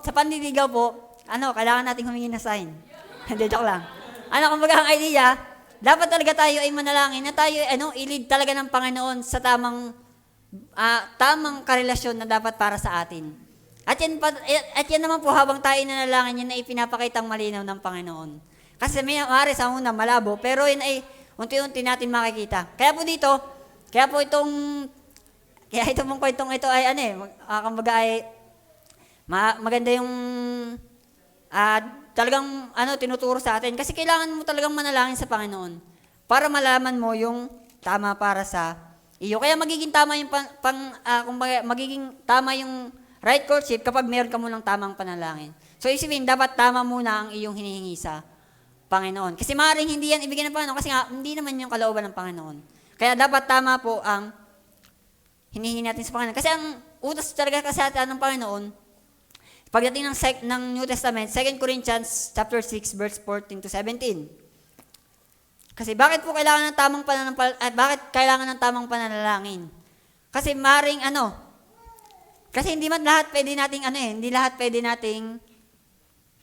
sa panliligaw po, kailangan nating humingi ng sign. Hindi, joke lang. Kumbaga ang idea, dapat talaga tayo ay manalangin na tayo i-lead talaga ng Panginoon sa tamang karelasyon na dapat para sa atin. At yan naman po habang tayo nanalangin, yan ay ipinapakitang malinaw ng Panginoon. Kasi maaari sa una malabo, pero yun ay unti-unti natin makikita. Kaya itong kwentong ito ay kumbaga ay maganda yung talagang tinuturo sa atin. Kasi kailangan mo talagang manalangin sa Panginoon para malaman mo yung tama para sa iyo. Kaya magiging tama yung magiging tama yung right courtship kapag meron ka munang tamang panalangin. So isipin, dapat tama muna ang iyong hinihingi sa Panginoon. Kasi maaaring hindi yan ibigay ng Panginoon kasi nga hindi naman yung kalooban ng Panginoon. Kaya dapat tama po ang hinihingi natin sa Panginoon. Kasi ang utos talaga kasi ng Panginoon, pagdating ng New Testament, 2 Corinthians chapter 6 verse 14 to 17. Kasi bakit kailangan ng tamang pananalangin? Kasi maring kasi hindi man lahat pwede nating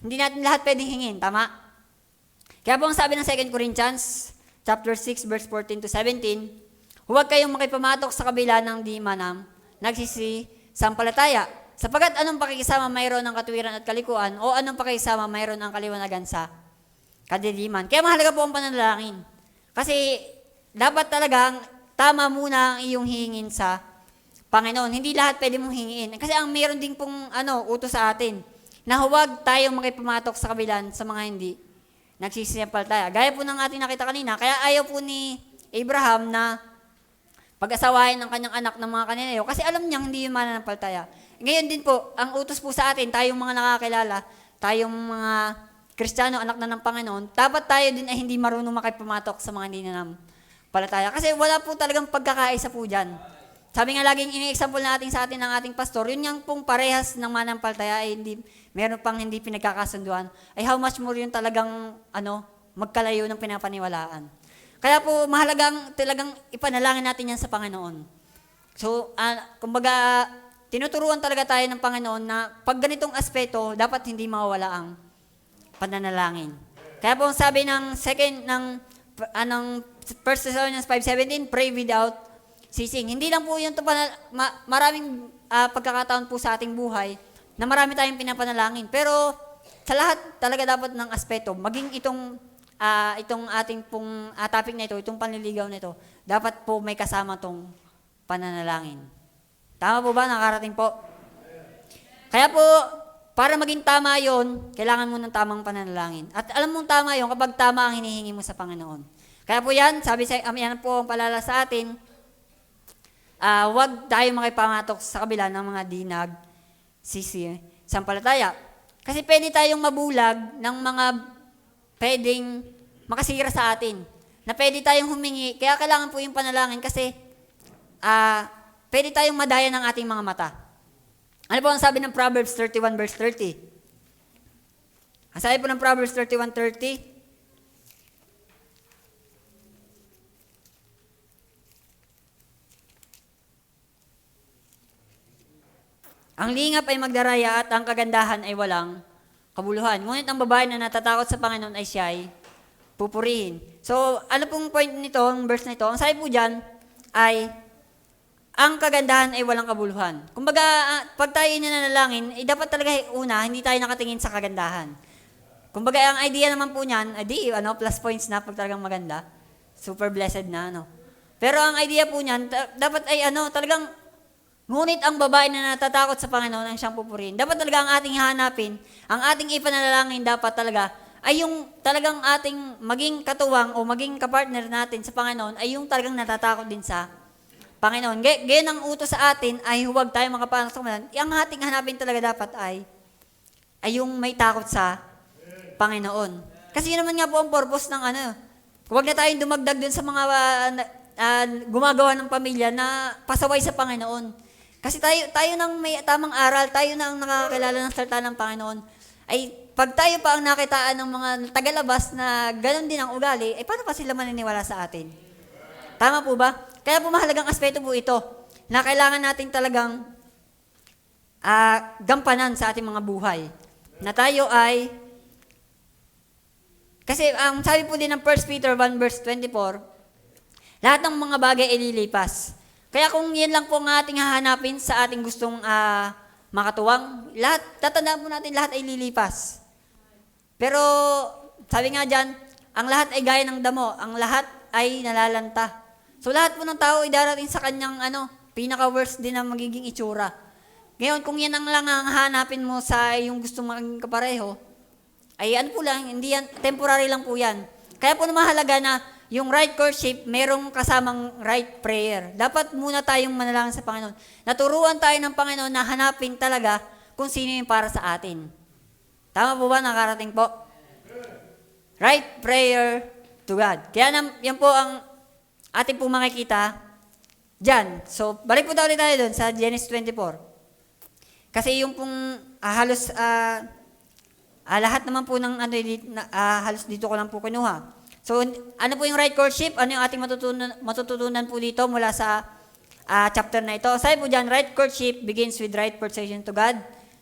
hindi natin lahat pwedeng hingin, tama? Kaya po ang sabi ng 2 Corinthians chapter 6 verse 14 to 17, huwag kayong makipumatok sa kabila ng di manam nagsisisampalataya. Sapagkat anong pakikisama mayroon ng katuwiran at kalikuan o anong pakikisama mayroon ng kaliwanagan sa kadiliman. Kaya mahalaga po ang pananalangin. Kasi dapat talagang tama muna ang iyong hingin sa Panginoon. Hindi lahat pwede mong hingin. Kasi ang mayroon din pong utos sa atin na huwag tayong makipumatok sa kabilan sa mga hindi nagsisisampalataya. Gaya po ng ating nakita kanina, kaya ayaw po ni Abraham na pag-asawahin ng kanyang anak ng mga kaninayo kasi alam niyang hindi yun mananampalataya. Ngayon din po, ang utos po sa atin, tayong mga nakakilala, tayong mga Kristiyano, anak na ng Panginoon, dapat tayo din ay hindi marunong makipumatok sa mga hindi nananampalataya. Kasi wala po talagang pagkakaisa po dyan. Sabi nga laging ini-example natin sa atin ng ating pastor, yun yung pong parehas ng mananampalataya ay meron pang hindi pinagkakasunduan, ay how much more yun talagang magkalayo ng pinapaniwalaan. Kaya po mahalagang talagang ipanalangin natin yan sa Panginoon. So, kumbaga, tinuturuan talaga tayo ng Panginoon na pag ganitong aspeto, dapat hindi mawawala ang pananalangin. Kaya po sabi ng 1 Thessalonians 5:17, pray without ceasing. Hindi lang po yun maraming pagkakataon po sa ating buhay na marami tayong pinapanalangin. Pero sa lahat talaga dapat ng aspeto, maging itong ating pong topic na ito, itong panliligaw na ito, dapat po may kasama tong pananalangin. Tama po ba? Nakarating po? Kaya po, para maging tama yon, kailangan mo ng tamang pananalangin. At alam mong tama yon kapag tama ang hinihingi mo sa Panginoon. Kaya po yan, yan po ang palala sa atin, huwag tayo makipamatok sa kabila ng mga sampalataya. Kasi pwede tayong mabulag ng mga pwedeng makasira sa atin. Na pwede tayong humingi, kaya kailangan po yung panalangin kasi pwede tayong madaya ng ating mga mata. Ano po ang sabi ng Proverbs 31 verse 30? Ang sabi po ng Proverbs 31:30, ang lingap ay magdaraya at ang kagandahan ay walang kabuluhan. Ngunit ang babae na natatakot sa Panginoon ay siya ay pupurihin. So, ano pong point nito, ang verse na ito? Ang sabi po dyan ay, ang kagandahan ay walang kabuluhan. Kumbaga, pag tayo nanalangin, dapat talaga una, hindi tayo nakatingin sa kagandahan. Kumbaga, ang idea naman po niyan, plus points na pag talagang maganda. Super blessed na, Pero ang idea po niyan, dapat ay talagang ngunit ang babae na natatakot sa Panginoon ang siyang pupurihin. Dapat talaga ang ating hanapin, ang ating ipanalangin dapat talaga ay yung talagang ating maging katuwang o maging kapartner natin sa Panginoon ay yung talagang natatakot din sa Panginoon. Gayon ang utos sa atin ay huwag tayo makapanak sa Panginoon. Ang ating hanapin talaga dapat ay yung may takot sa Panginoon. Kasi yun naman nga po ang purpose ng huwag na tayong dumagdag dun sa mga gumagawa ng pamilya na pasaway sa Panginoon. Kasi tayo nang may tamang aral, tayo nang nakakilala ng salita ng Panginoon, ay pag tayo pa ang nakitaan ng mga tagalabas na gano'n din ang ugali, paano pa sila maniniwala sa atin? Tama po ba? Kaya po mahalagang aspeto po ito, na kailangan natin talagang gampanan sa ating mga buhay. Na tayo ay, kasi ang sabi po din ng 1 Peter 1 verse 24, lahat ng mga bagay ay lilipas. Kaya kung yan lang po ang ating hahanapin sa ating gustong makatuwang, tatandaan po natin lahat ay lilipas. Pero sabi nga dyan, ang lahat ay gaya ng damo, ang lahat ay nalalanta. So lahat po ng tao ay darating sa kanyang pinaka-worst din na magiging itsura. Ngayon, kung yan ang lang ang hahanapin mo sa yung gustong maging kapareho, ay po lang, hindi yan, temporary lang po yan. Kaya po mahalaga na yung right courtship, merong kasamang right prayer. Dapat muna tayong manalangin sa Panginoon. Naturuan tayo ng Panginoon na hanapin talaga kung sino yung para sa atin. Tama po ba? Nakarating po? Right prayer to God. Kaya yan po ang ating pong makikita dyan. So, balik po tayo doon sa Genesis 24. Kasi yung pong halos lahat naman po ng halos dito ko lang po kinuha. So, ano po yung right courtship? Ano yung ating matututunan po dito mula sa chapter na ito. Sabi po dyan, right courtship begins with right persuasion to God.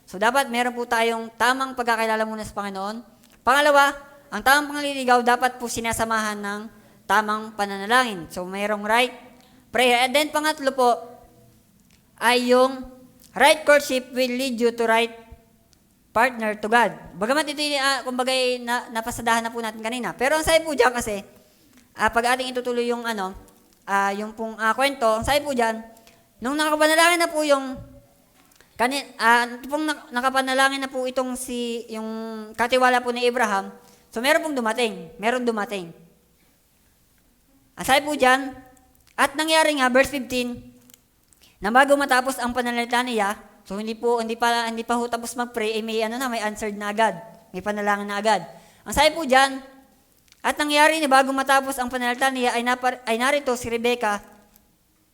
So dapat meron po tayong tamang pagkakilala muna sa Panginoon. Pangalawa, ang tamang pangliligaw dapat po sinasamahan ng tamang pananalangin. So mayroong right prayer. And then pangatlo po ay yung right courtship will lead you to right partner to God. Bagamat ito kumbaga napasadahan na po natin kanina. Pero ang sabi po dyan kasi, pag ating itutuloy yung yung pong kwento, ang sabi po dyan, nung nakapanalangin na po yung nakapanalangin na po yung katiwala po ni Abraham, so meron dumating. Ang sabi po dyan, at nangyari nga, verse 15, na bago matapos ang pananalita niya, so hindi pa ho tapos mag-pray, may answered na agad. May panalangin na agad. Ang sabi po diyan, at nangyari na bago matapos ang pananalita niya ay narito si Rebecca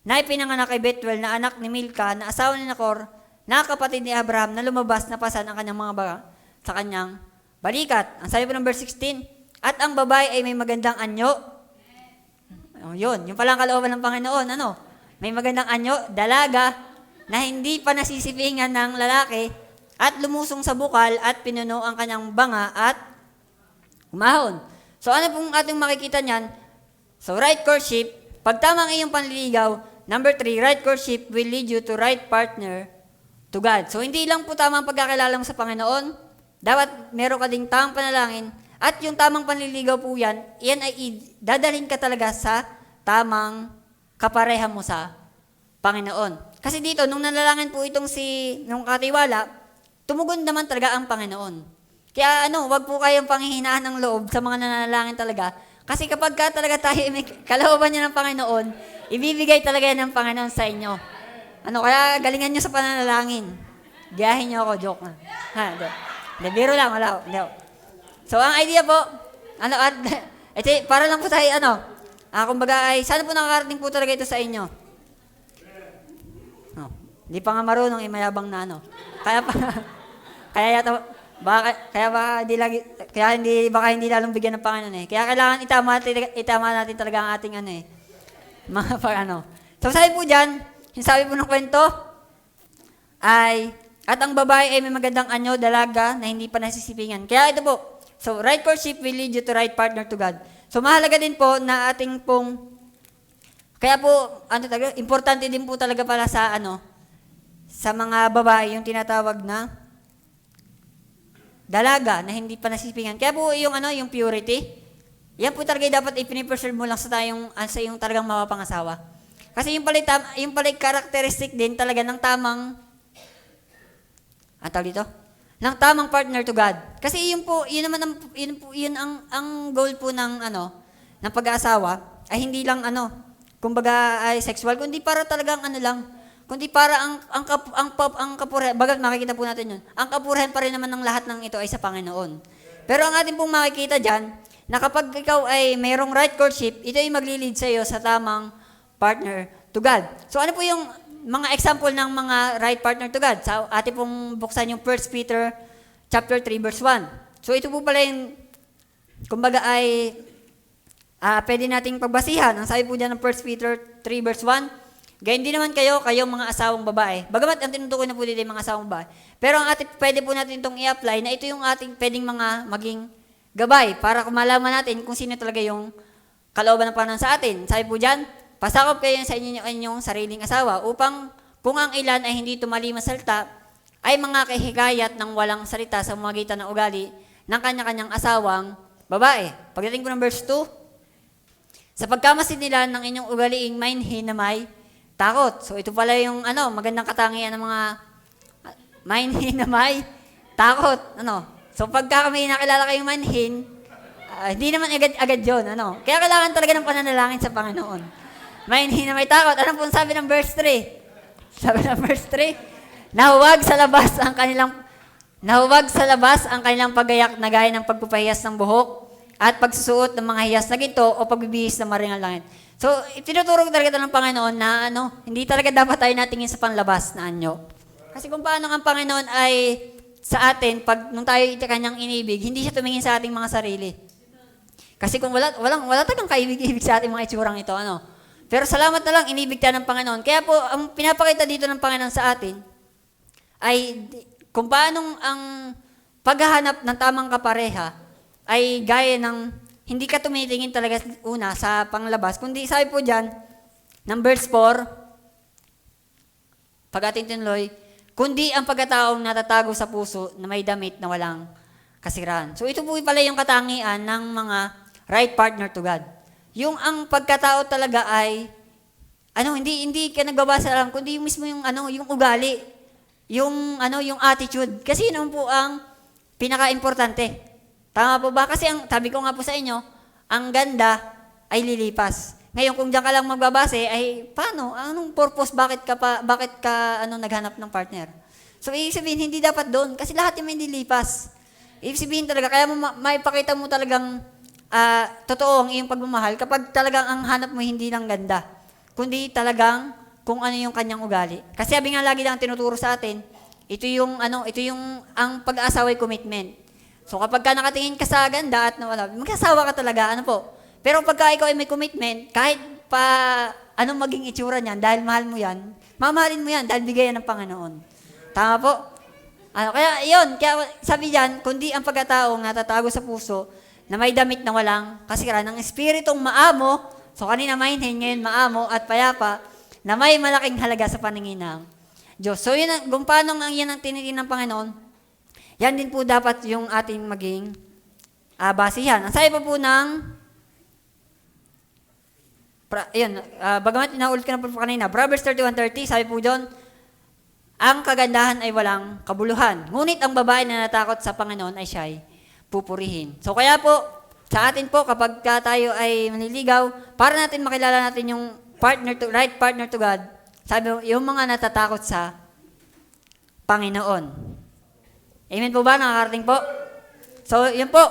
na ipinanganak kay Bethuel na anak ni Milka na asawa ni Nacor na kapatid ni Abraham na lumabas na pasan ang kanyang mga baga sa kanyang balikat. Ang sabi po ng verse 16, at ang babae ay may magandang anyo. Yung palang kalooban ng Panginoon, may magandang anyo, dalaga, na hindi pa nasisipingan ng lalaki at lumusong sa bukal at pinuno ang kanyang banga at humahon. So ano pong ating makikita niyan? So right courtship, pag tama ang iyong panliligaw, number 3, right courtship will lead you to right partner to God. So hindi lang po tama ang pagkakilala mo sa Panginoon, dapat meron ka ding tamang panalangin at yung tamang panliligaw po yan ay dadalhin ka talaga sa tamang kapareha mo sa Panginoon. Kasi dito, nung nanalangin po nung katiwala, tumugon naman talaga ang Panginoon. Kaya wag po kayong panghihinaan ng loob sa mga nananalangin talaga. Kasi kapag talaga tayo may kalooban niya ng Panginoon, ibibigay talaga yan ng Panginoon sa inyo. Kaya galingan nyo sa pananalangin. Gayahin nyo ako, joke na. Biro lang, wala. So, ang idea po, para lang po tayo, kumbaga ay, sana po nakakarating po talaga ito sa inyo. Hindi pa nga marunong, mayabang na Kaya hindi lalong bigyan ng Panginoon Kaya kailangan itama natin talaga ang ating mga So sabi po dyan, yung sabi po ng kwento, at ang babae ay may magandang anyo, dalaga, na hindi pa nasisipingan. Kaya ito po, so right courtship will lead you to right partner to God. So mahalaga din po na ating kaya po, importante din po talaga pala sa mga babae, yung tinatawag na dalaga na hindi pa nasisipingan. Kaya po yung purity, yan po talaga dapat ipinipreserve mo lang sa yung talagang mapapangasawa. Kasi yung pala characteristic din talaga ng tamang, ng tamang partner to God. Kasi yun ang goal po ng pag-aasawa, ay hindi lang kumbaga ay sexual, kundi para talagang kundi para ang kapurihan, bagat makikita po natin yun, ang kapurihan pa rin naman ng lahat ng ito ay sa Panginoon. Pero ang ating pong makikita dyan, na kapag ikaw ay mayroong right courtship, ito ay maglilid sa iyo sa tamang partner to God. So ano po yung mga example ng mga right partner to God? So ating pong buksan yung 1 Peter chapter 3 verse 1. So ito po pala yung, kumbaga ay, pwede nating pagbasihan. Ang sabi po dyan ng 1 Peter 3 verse 1, gayon din naman kayong mga asawang babae. Bagamat ang tinutukoy na po dito yung mga asawang babae. Pero pwede po natin itong i-apply na ito yung ating pwedeng maging gabay para malaman natin kung sino talaga yung kalooban ng Panginoon sa atin. Sabi po dyan, pasakop kayo sa inyong sariling asawa upang kung ang ilan ay hindi tumalima salita, ay mga kahikayat ng walang salita sa magitan ng ugali ng kanya-kanyang asawang babae. Pagdating po ng verse 2, sa pagkamasid nila ng inyong ugaliing mainhin na may takot. So ito pala yung magandang katangian ng mga mainhin na may takot. So pagka kami nakilala kayong mainhin, hindi naman agad yun. Kaya kailangan talaga ng pananalangin sa Panginoon. Mainhin na may takot. Ano po sabi ng verse 3? Sabi ng verse 3, nahuwag sa labas ang kanilang paggayak na gaya ng pagpapahiyas ng buhok at pagsusuot ng mga hiyas na ginto o pagbibihis ng maringal langit. So, tinuturo talaga ito ng Panginoon na hindi talaga dapat tayo natingin sa panlabas na anyo. Kasi kung paano ang Panginoon ay sa atin, nung tayo kanyang inibig, hindi siya tumingin sa ating mga sarili. Kasi kung wala tagang kaibig-ibig sa ating mga itsurang ito, Pero salamat na lang, inibig tayo ng Panginoon. Kaya po, ang pinapakita dito ng Panginoon sa atin ay kung paanong ang paghahanap ng tamang kapareha ay gaya ng hindi ka tumitingin talaga una sa panglabas, kundi sabi po dyan, ng verse 4, pag ating tinuloy, kundi ang pagkataong natatago sa puso na may damit na walang kasiraan. So ito po pala yung katangian ng mga right partner to God. Yung ang pagkatao talaga ay hindi ka nagbabasa lang kundi yung mismo yung ugali, yung attitude. Kasi yun po ang pinaka-importante. Tama po ba? Kasi sabi ko nga po sa inyo, ang ganda ay lilipas. Ngayon kung diyan ka lang magbabase ay paano? Anong purpose? Bakit ka naghanap ng partner? So ibig sabihin hindi dapat doon kasi lahat yung may lilipas. Ibig sabihin talaga kaya mo maipakita mo talagang totoo ang iyong pagmamahal kapag talagang ang hanap mo hindi lang ganda, kundi talagang kung ano yung kanyang ugali. Kasi sabi nga lagi lang tinuturo sa atin, ito yung ang pag-aasawa ay commitment. So kapag ka nakatingin ka sa ganda at nawala, mag-asawa ka talaga, Pero pagka ikaw ay may commitment, kahit pa anong maging itsura niyan, dahil mahal mo yan, mamahalin mo yan dahil bigayan ng Panginoon. Tama po? Kaya sabi diyan, kundi ang pagkataong natatago sa puso, na may damit na walang kasiraan ng espiritong maamo, so kanina mainhin, ngayon maamo at payapa, na may malaking halaga sa paningin ng Diyos. So yun, kung paano yan ang tinitingnan ng Panginoon, yan din po dapat yung ating maging basihan. Ang sabi po ng, bagamat inaulit ko na po kanina, Proverbs 31:30, sabi po doon, ang kagandahan ay walang kabuluhan. Ngunit ang babae na natakot sa Panginoon ay siya'y pupurihin. So kaya po, sa atin po, kapag tayo ay maniligaw, para natin makilala natin yung right partner to God, sabi yung mga natatakot sa Panginoon. Amen po ba? Nakakarating po? So, yun po.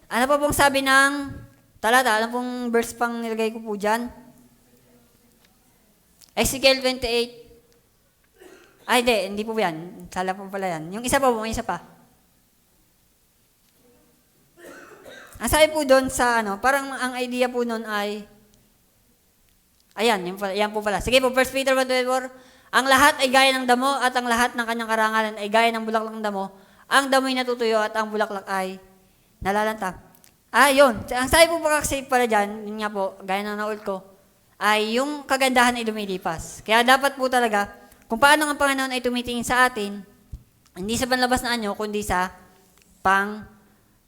Ano po pong sabi ng talata? Ano pong verse pang nilagay ko po dyan? Ezekiel 28. Ay, hindi po yan. Sala po pala yan. Yung isa pa. Ang sabi po doon sa parang ang idea po noon ay, yan po pala. Sige po, 1 Peter 1:24, ang lahat ay gaya ng damo at ang lahat ng kanyang karangalan ay gaya ng bulaklak ng damo. Ang damo'y natutuyo at ang bulaklak ay nalalanta. Yun. Ang sabi po kasi pala dyan, yun nga po, gaya ng naul ko, ay yung kagandahan ay lumilipas. Kaya dapat po talaga, kung paano ang Panginoon ay tumitingin sa atin, hindi sa panlabas na anyo, kundi sa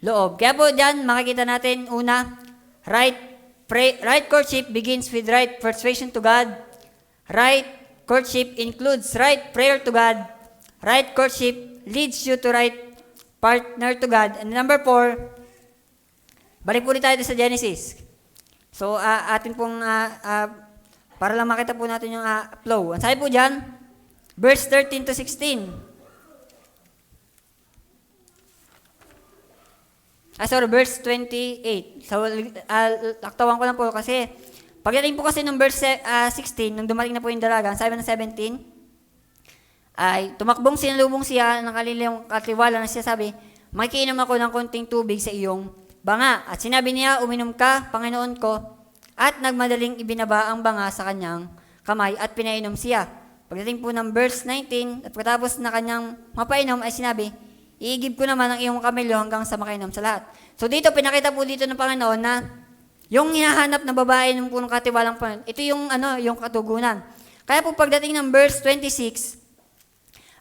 loob. Kaya po dyan, makikita natin, una, right courtship begins with right persuasion to God. Right courtship includes right prayer to God. Right courtship leads you to right partner to God. And number 4, balik po ulit tayo sa Genesis. So, atin pong, para lang makita po natin yung flow. Ang sabi po dyan, verse 13 to 16. Verse 28. So, laktawan ko lang po kasi, pagdating po kasi ng verse 16, nung dumating na po yung dalaga, sabi ng 17, ay tumakbong sinalubong siya ng kanilang katiwala na siya sabi, makikinom ako ng konting tubig sa iyong banga. At sinabi niya, uminom ka, Panginoon ko, at nagmadaling ibinaba ang banga sa kanyang kamay at pinainom siya. Pagdating po ng verse 19, at pagkatapos na kanyang mapainom, ay sinabi, iigib ko naman ang iyong kamelyo hanggang sa makainom sa lahat. So dito, pinakita po dito ng Panginoon na yung hinahanap na babae ng punong katiwalang Panginoon, ito yung, yung katugunan. Kaya po pagdating ng verse 26,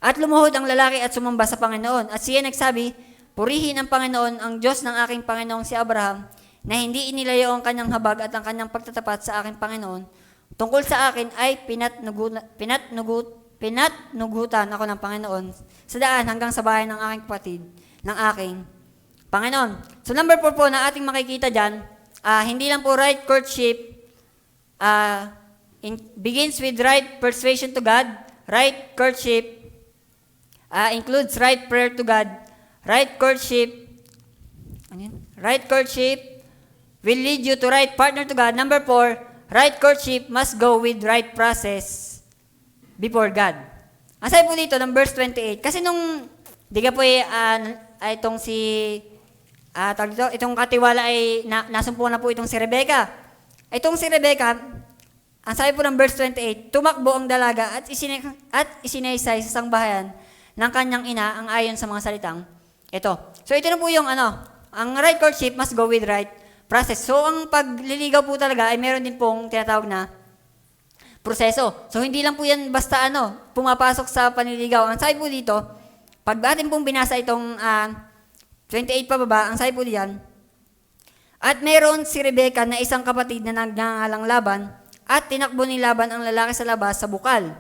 at lumuhod ang lalaki at sumamba sa Panginoon. At siya nagsabi, purihin ang Panginoon, ang Diyos ng aking Panginoong si Abraham, na hindi inilayo ang kanyang habag at ang kanyang pagtatapat sa aking Panginoon. Tungkol sa akin ay pinatnugutan ako ng Panginoon sa daan hanggang sa bahay ng aking kapatid, ng aking Panginoon. So number 4 po na ating makikita dyan, hindi lang po right courtship begins with right persuasion to God. Right courtship includes right prayer to God. Right courtship will lead you to right partner to God. Number 4, right courtship must go with right process before God. Ang sabi po dito ng verse 28, kasi nung, di ka po itong itong katiwala ay nasumpo na po itong si Rebecca. Itong si Rebecca, ang sabi po ng verse 28, tumakbo ang dalaga at isinaysay sa sangbahayan ng kanyang ina ang ayon sa mga salitang ito. So ito na po yung ang right courtship must go with right process. So ang pagliligaw po talaga ay meron din pong tinatawag na proseso. So hindi lang po yan basta pumapasok sa panliligaw. Ang sabi po dito, pag atin pong binasa itong 28 pababa, ang sabi po diyan, at meron si Rebecca na isang kapatid na nagngangalang Laban, at tinakbo ni Laban ang lalaki sa labas sa bukal.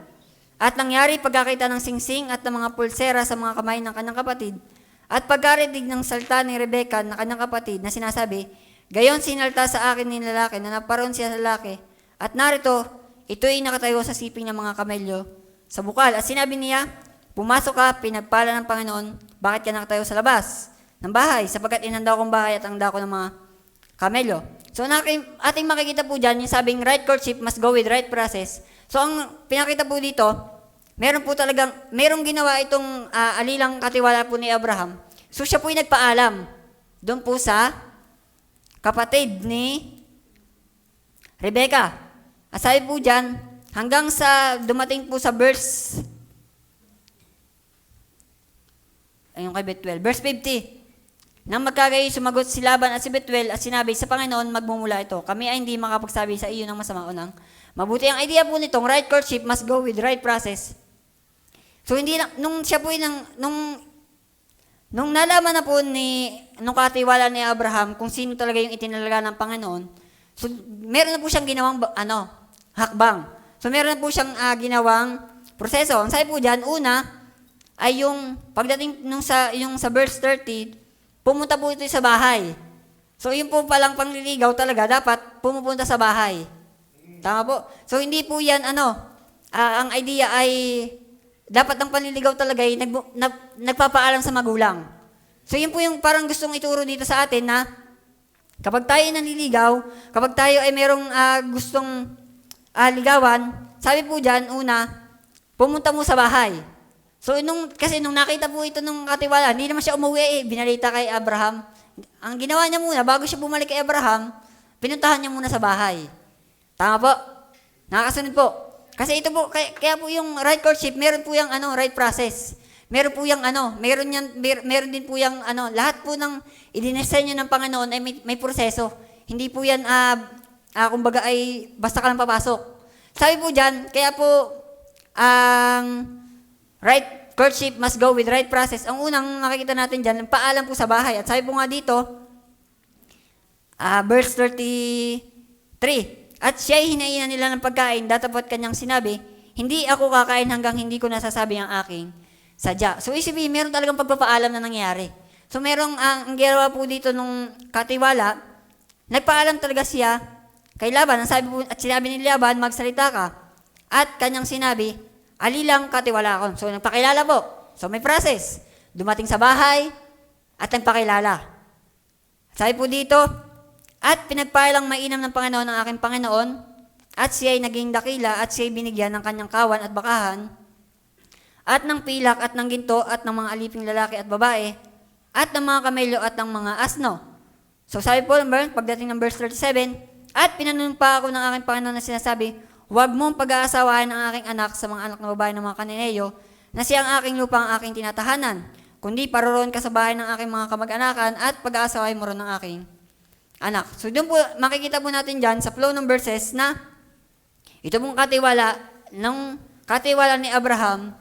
At nangyari pagkakita ng singsing at ng mga pulsera sa mga kamay ng kanyang kapatid, at pagkarinig ng salta ni Rebecca na kanyang kapatid na sinasabi, gayon sinalta sa akin ni lalaki na naparoon siya sa lalaki, at narito, ito'y nakatayo sa siping ng mga kamelyo sa bukal. At sinabi niya, pumasok ka, pinagpala ng Panginoon, bakit ka nakatayo sa labas ng bahay, sapagkat inhanda kong bahay at handa ko ng mga kamelyo. So ating makikita po dyan, yung sabing right courtship must go with right process. So ang pinakita po dito, merong ginawa itong alilang katiwala po ni Abraham. So siya po yung nagpaalam doon po sa kapatid ni Rebecca. Sabi po dyan, hanggang sa dumating po sa verse, ayun kay Betuel, verse 50, nang magkagayon, sumagot si Laban at si Betuel at sinabi, sa Panginoon magmumula ito. Kami ay hindi makapagsabi sa iyo ng masama o ng mabuti. Ang idea po nitong right courtship must go with right process. So hindi lang, nung siya po nung nalaman na po nung katiwala ni Abraham kung sino talaga yung itinalaga ng Panginoon, so meron na po siyang ginawang hakbang. So meron na po siyang ginawang proseso. Ang sabi po dyan, una ay yung pagdating yung sa verse 30, pumunta po ito sa bahay. So, yun po palang pangliligaw talaga, dapat pumupunta sa bahay. Tama po? So, hindi po yan, ang idea ay, dapat ang panliligaw talaga ay nagpapaalam sa magulang. So, yun po yung parang gustong ituro dito sa atin na, kapag tayo nanliligaw, kapag tayo ay merong gustong ligawan, sabi po dyan, una, pumunta mo sa bahay. So, kasi nung nakita po ito nung katiwala, hindi naman siya umuwi binalita kay Abraham. Ang ginawa niya muna, bago siya bumalik kay Abraham, pinuntahan niya muna sa bahay. Tama po? Nakakasunod po. Kasi ito po, kaya po yung right courtship, meron po yung right process. Meron po yung meron din po yung lahat po ng idinisenyo ng Panginoon ay may proseso. Hindi po yan, kumbaga ay basta ka lang papasok. Sabi po dyan, kaya po, right courtship must go with right process. Ang unang makikita natin dyan, paalam po sa bahay. At sabi po nga dito, verse 33, at siya'y hinainan nila ng pagkain, datapot kanyang sinabi, hindi ako kakain hanggang hindi ko nasasabi ang aking sadya. So isipin, meron talagang pagpapaalam na nangyari. So merong, ang ginawa po dito nung katiwala, nagpaalam talaga siya kay Laban. Ang sabi po, at sinabi ni Laban, magsalita ka. At kanyang sinabi, alilang katiwala ko. So, nagpakilala po. So, may process. Dumating sa bahay at nagpakilala. Sabi po dito, at pinagpalang mainam ng Panginoon ang aking Panginoon, at siya'y naging dakila, at siya'y binigyan ng kanyang kawan at bakahan, at ng pilak, at ng ginto, at ng mga aliping lalaki at babae, at ng mga kamelyo, at ng mga asno. So, sabi po, pagdating ng verse 37, at pinanunumpa ako ng aking Panginoon na sinasabi, huwag mong pag-aasawahan ang aking anak sa mga anak na babae ng mga Kananeyo, na siya ang aking lupa, ang aking tinatahanan, kundi paroroon ka sa bahay ng aking mga kamag-anakan at pag-aasawahin mo ron ng aking anak. So doon po, makikita po natin dyan sa flow ng verses na ito pong katiwala ni Abraham,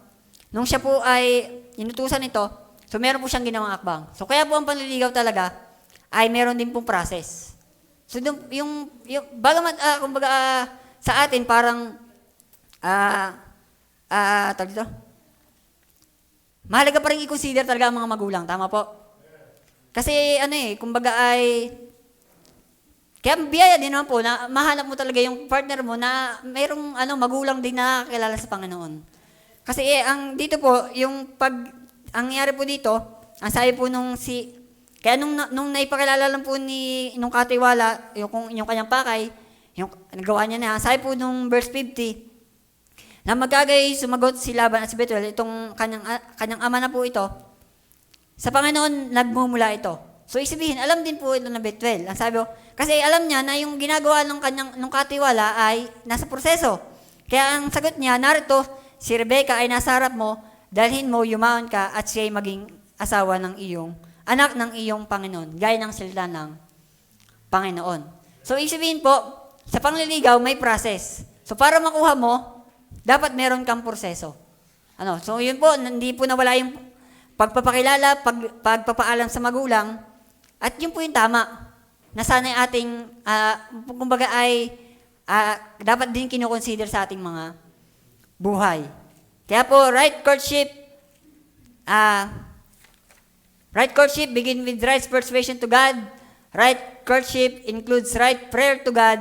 nung siya po ay inutusan ito, so meron po siyang ginawang akbang. So kaya po ang panliligaw talaga ay meron din pong process. So doon, yung bagamat, kumbaga, sa atin, parang, tawag dito, mahalaga pa rin i-consider talaga ang mga magulang. Tama po? Kasi, kumbaga ay, kaya biyaya din naman po na mahanap mo talaga yung partner mo na mayroong magulang din na kilala sa Panginoon. Kasi, dito po, ang nangyari po dito, ang sabi po kaya nung naipakilala lang po nung katiwala, yung kanyang pakay, yung nagawa niya na, sabi po nung verse 50, na magkagay sumagot si Laban at si Betuel, itong kanyang ama na po ito, sa Panginoon nagmumula ito. So, isibihin, alam din po ito na Bethuel. Ang sabi ko, kasi alam niya na yung ginagawa ng katiwala ay nasa proseso. Kaya ang sagot niya, narito, si Rebecca ay nasa harap mo, dalhin mo, yumaon ka, at siya ay maging asawa ng iyong, anak ng iyong Panginoon, gaya ng salita ng Panginoon. So, isibihin po, sa pangliligaw, may process. So, para makuha mo, dapat meron kang proseso. So, yun po, hindi po nawala yung pagpapakilala, pagpapaalam sa magulang, at yun po yung tama. Na sana ating, kumbaga ay, dapat din kinukonsider sa ating mga buhay. Kaya po, right courtship begin with right persuasion to God. Right courtship includes right prayer to God.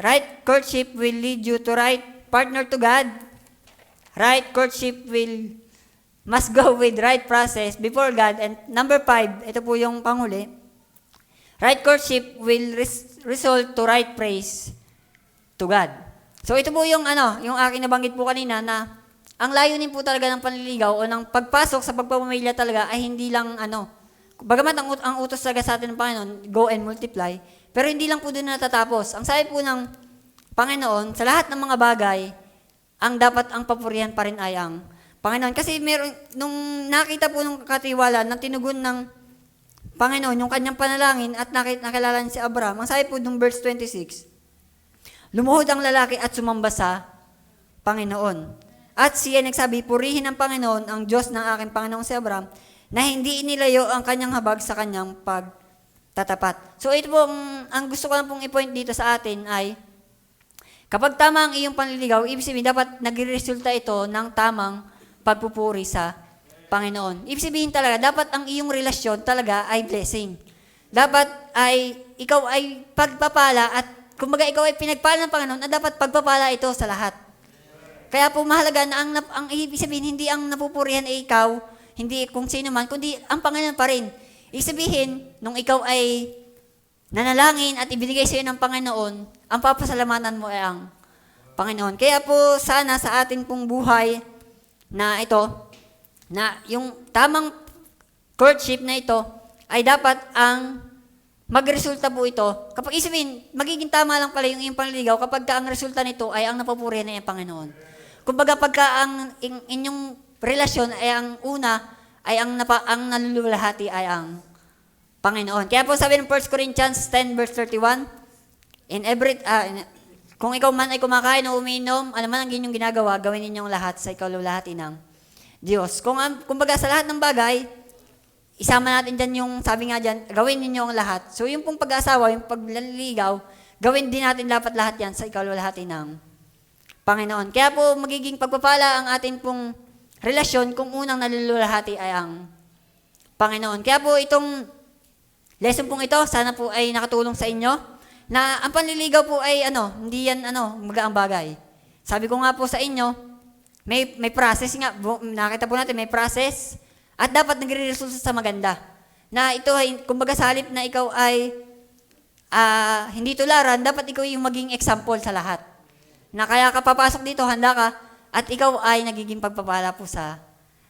Right courtship will lead you to right partner to God. Right courtship must go with right process before God. And number 5, ito po yung panghuli. Right courtship will result to right praise to God. So ito po yung yung aking nabanggit po kanina na ang layunin po talaga ng panliligaw o ng pagpasok sa pagpapamilya talaga ay hindi lang bagamat ang utos talaga sa atin ng Panginoon, go and multiply, pero hindi lang po doon natatapos. Ang sabi po ng Panginoon, sa lahat ng mga bagay, ang dapat ang papurihan pa rin ay ang Panginoon. Kasi nung nakita po nung katiwala ng tinugon ng Panginoon, yung kanyang panalangin at nakilala niya si Abraham, ang sabi po nung verse 26, lumuhod ang lalaki at sumamba sa Panginoon. At siya nagsabi, purihin ng Panginoon ang Diyos ng aking Panginoong si Abraham, na hindi inilayo ang kanyang habag sa kanyang pagtatapat. So ito po, ang gusto ko lang pong i-point dito sa atin ay, kapag tama ang iyong panliligaw, ibig sabihin dapat nagresulta ito ng tamang pagpupuri sa Panginoon. Ibig sabihin talaga, dapat ang iyong relasyon talaga ay blessing. Dapat ay, ikaw ay pagpapala at kumbaga ikaw ay pinagpala ng Panginoon na dapat pagpapala ito sa lahat. Kaya po mahalaga na ang ibig sabihin, hindi ang napupurihan ay ikaw, hindi kung sino man, kundi ang Panginoon pa rin. Ibig sabihin, nung ikaw ay nanalangin at ibinigay sa iyo ng Panginoon, ang papasalamatan mo ay ang Panginoon. Kaya po sana sa atin pong buhay na ito, na yung tamang courtship na ito, ay dapat ang magresulta po ito. Kapag isipin, magiging tama lang pala yung iyong panliligaw kapag ang resulta nito ay ang napupurihan na yung Panginoon. Kumbaga pagka ang inyong relasyon ay ang una, ay ang nalululahati ay ang Panginoon. Kaya po sabi ng 1 Corinthians 10 verse 31, kung ikaw man ay kumakain o umiinom, ano man ang inyong ginagawa, gawin ninyong lahat sa ikalulahati ng Diyos. Kumbaga sa lahat ng bagay, isama natin dyan yung, sabi nga dyan, gawin ninyo ang lahat. So yung pong pag-asawa, yung pagliligaw, gawin din natin dapat lahat yan sa ikalulahati ng Panginoon. Kaya po magiging pagpapala ang ating pong relasyon kung unang nalululahati ay ang Panginoon. Kaya po itong lesson pong ito, sana po ay nakatulong sa inyo na ang panliligaw po ay hindi yan magaang bagay. Sabi ko nga po sa inyo, may process nga, nakita po natin may process at dapat nagre-resulta sa maganda. Na ito ay, kumbaga sa halip na ikaw ay hindi tularan, dapat ikaw yung maging example sa lahat. Na kaya ka papasok dito, handa ka, at ikaw ay nagiging pagpapala po sa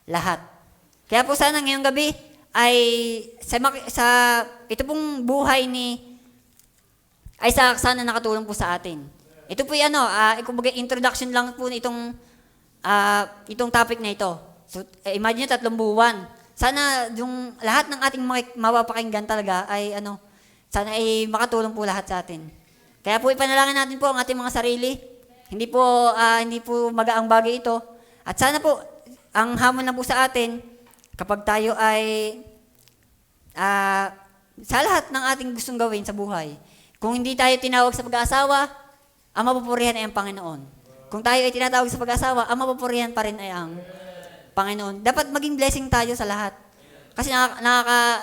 lahat. Kaya po sana ngayong gabi ay ito pong buhay ay sana nakatulong po sa atin. Ito po yung kumbaga introduction lang po itong topic na ito. So, imagine 3 buwan. Sana yung lahat ng ating mapapakinggan talaga ay sana ay makatulong po lahat sa atin. Kaya po ipanalangin natin po ang ating mga sarili. Hindi po magaang bagay ito. At sana po ang hamon na po sa atin kapag tayo ay sa lahat ng ating gustong gawin sa buhay. Kung hindi tayo tinawag sa pag-aasawa, ang mapupurihan ay ang Panginoon. Kung tayo ay tinatawag sa pag-aasawa, ang mapupurihan pa rin ay ang Panginoon. Dapat maging blessing tayo sa lahat. Kasi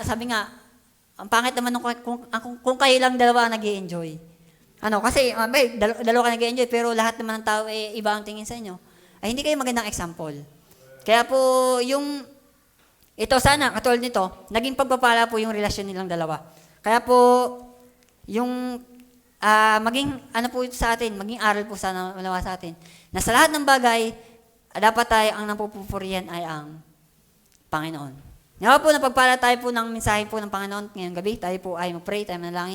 sabi nga, ang pangit naman kung kayo lang dalawa ang nag-i-enjoy. Kasi dalawa ka nag-i-enjoy, pero lahat naman ng tao ay iba ang tingin sa inyo. Ay hindi kayo magandang example. Kaya po, ito sana, katulad nito, naging pagpapala po yung relasyon nilang dalawa. Kaya po, yung maging po sa atin, maging aral po sana malawa sa atin, na sa lahat ng bagay, dapat tayo ang napupupurihan ay ang Panginoon. Nawa po, napagpala tayo po ng mensahe po ng Panginoon ngayong gabi. Tayo po ay mag-pray, tayo manalangin.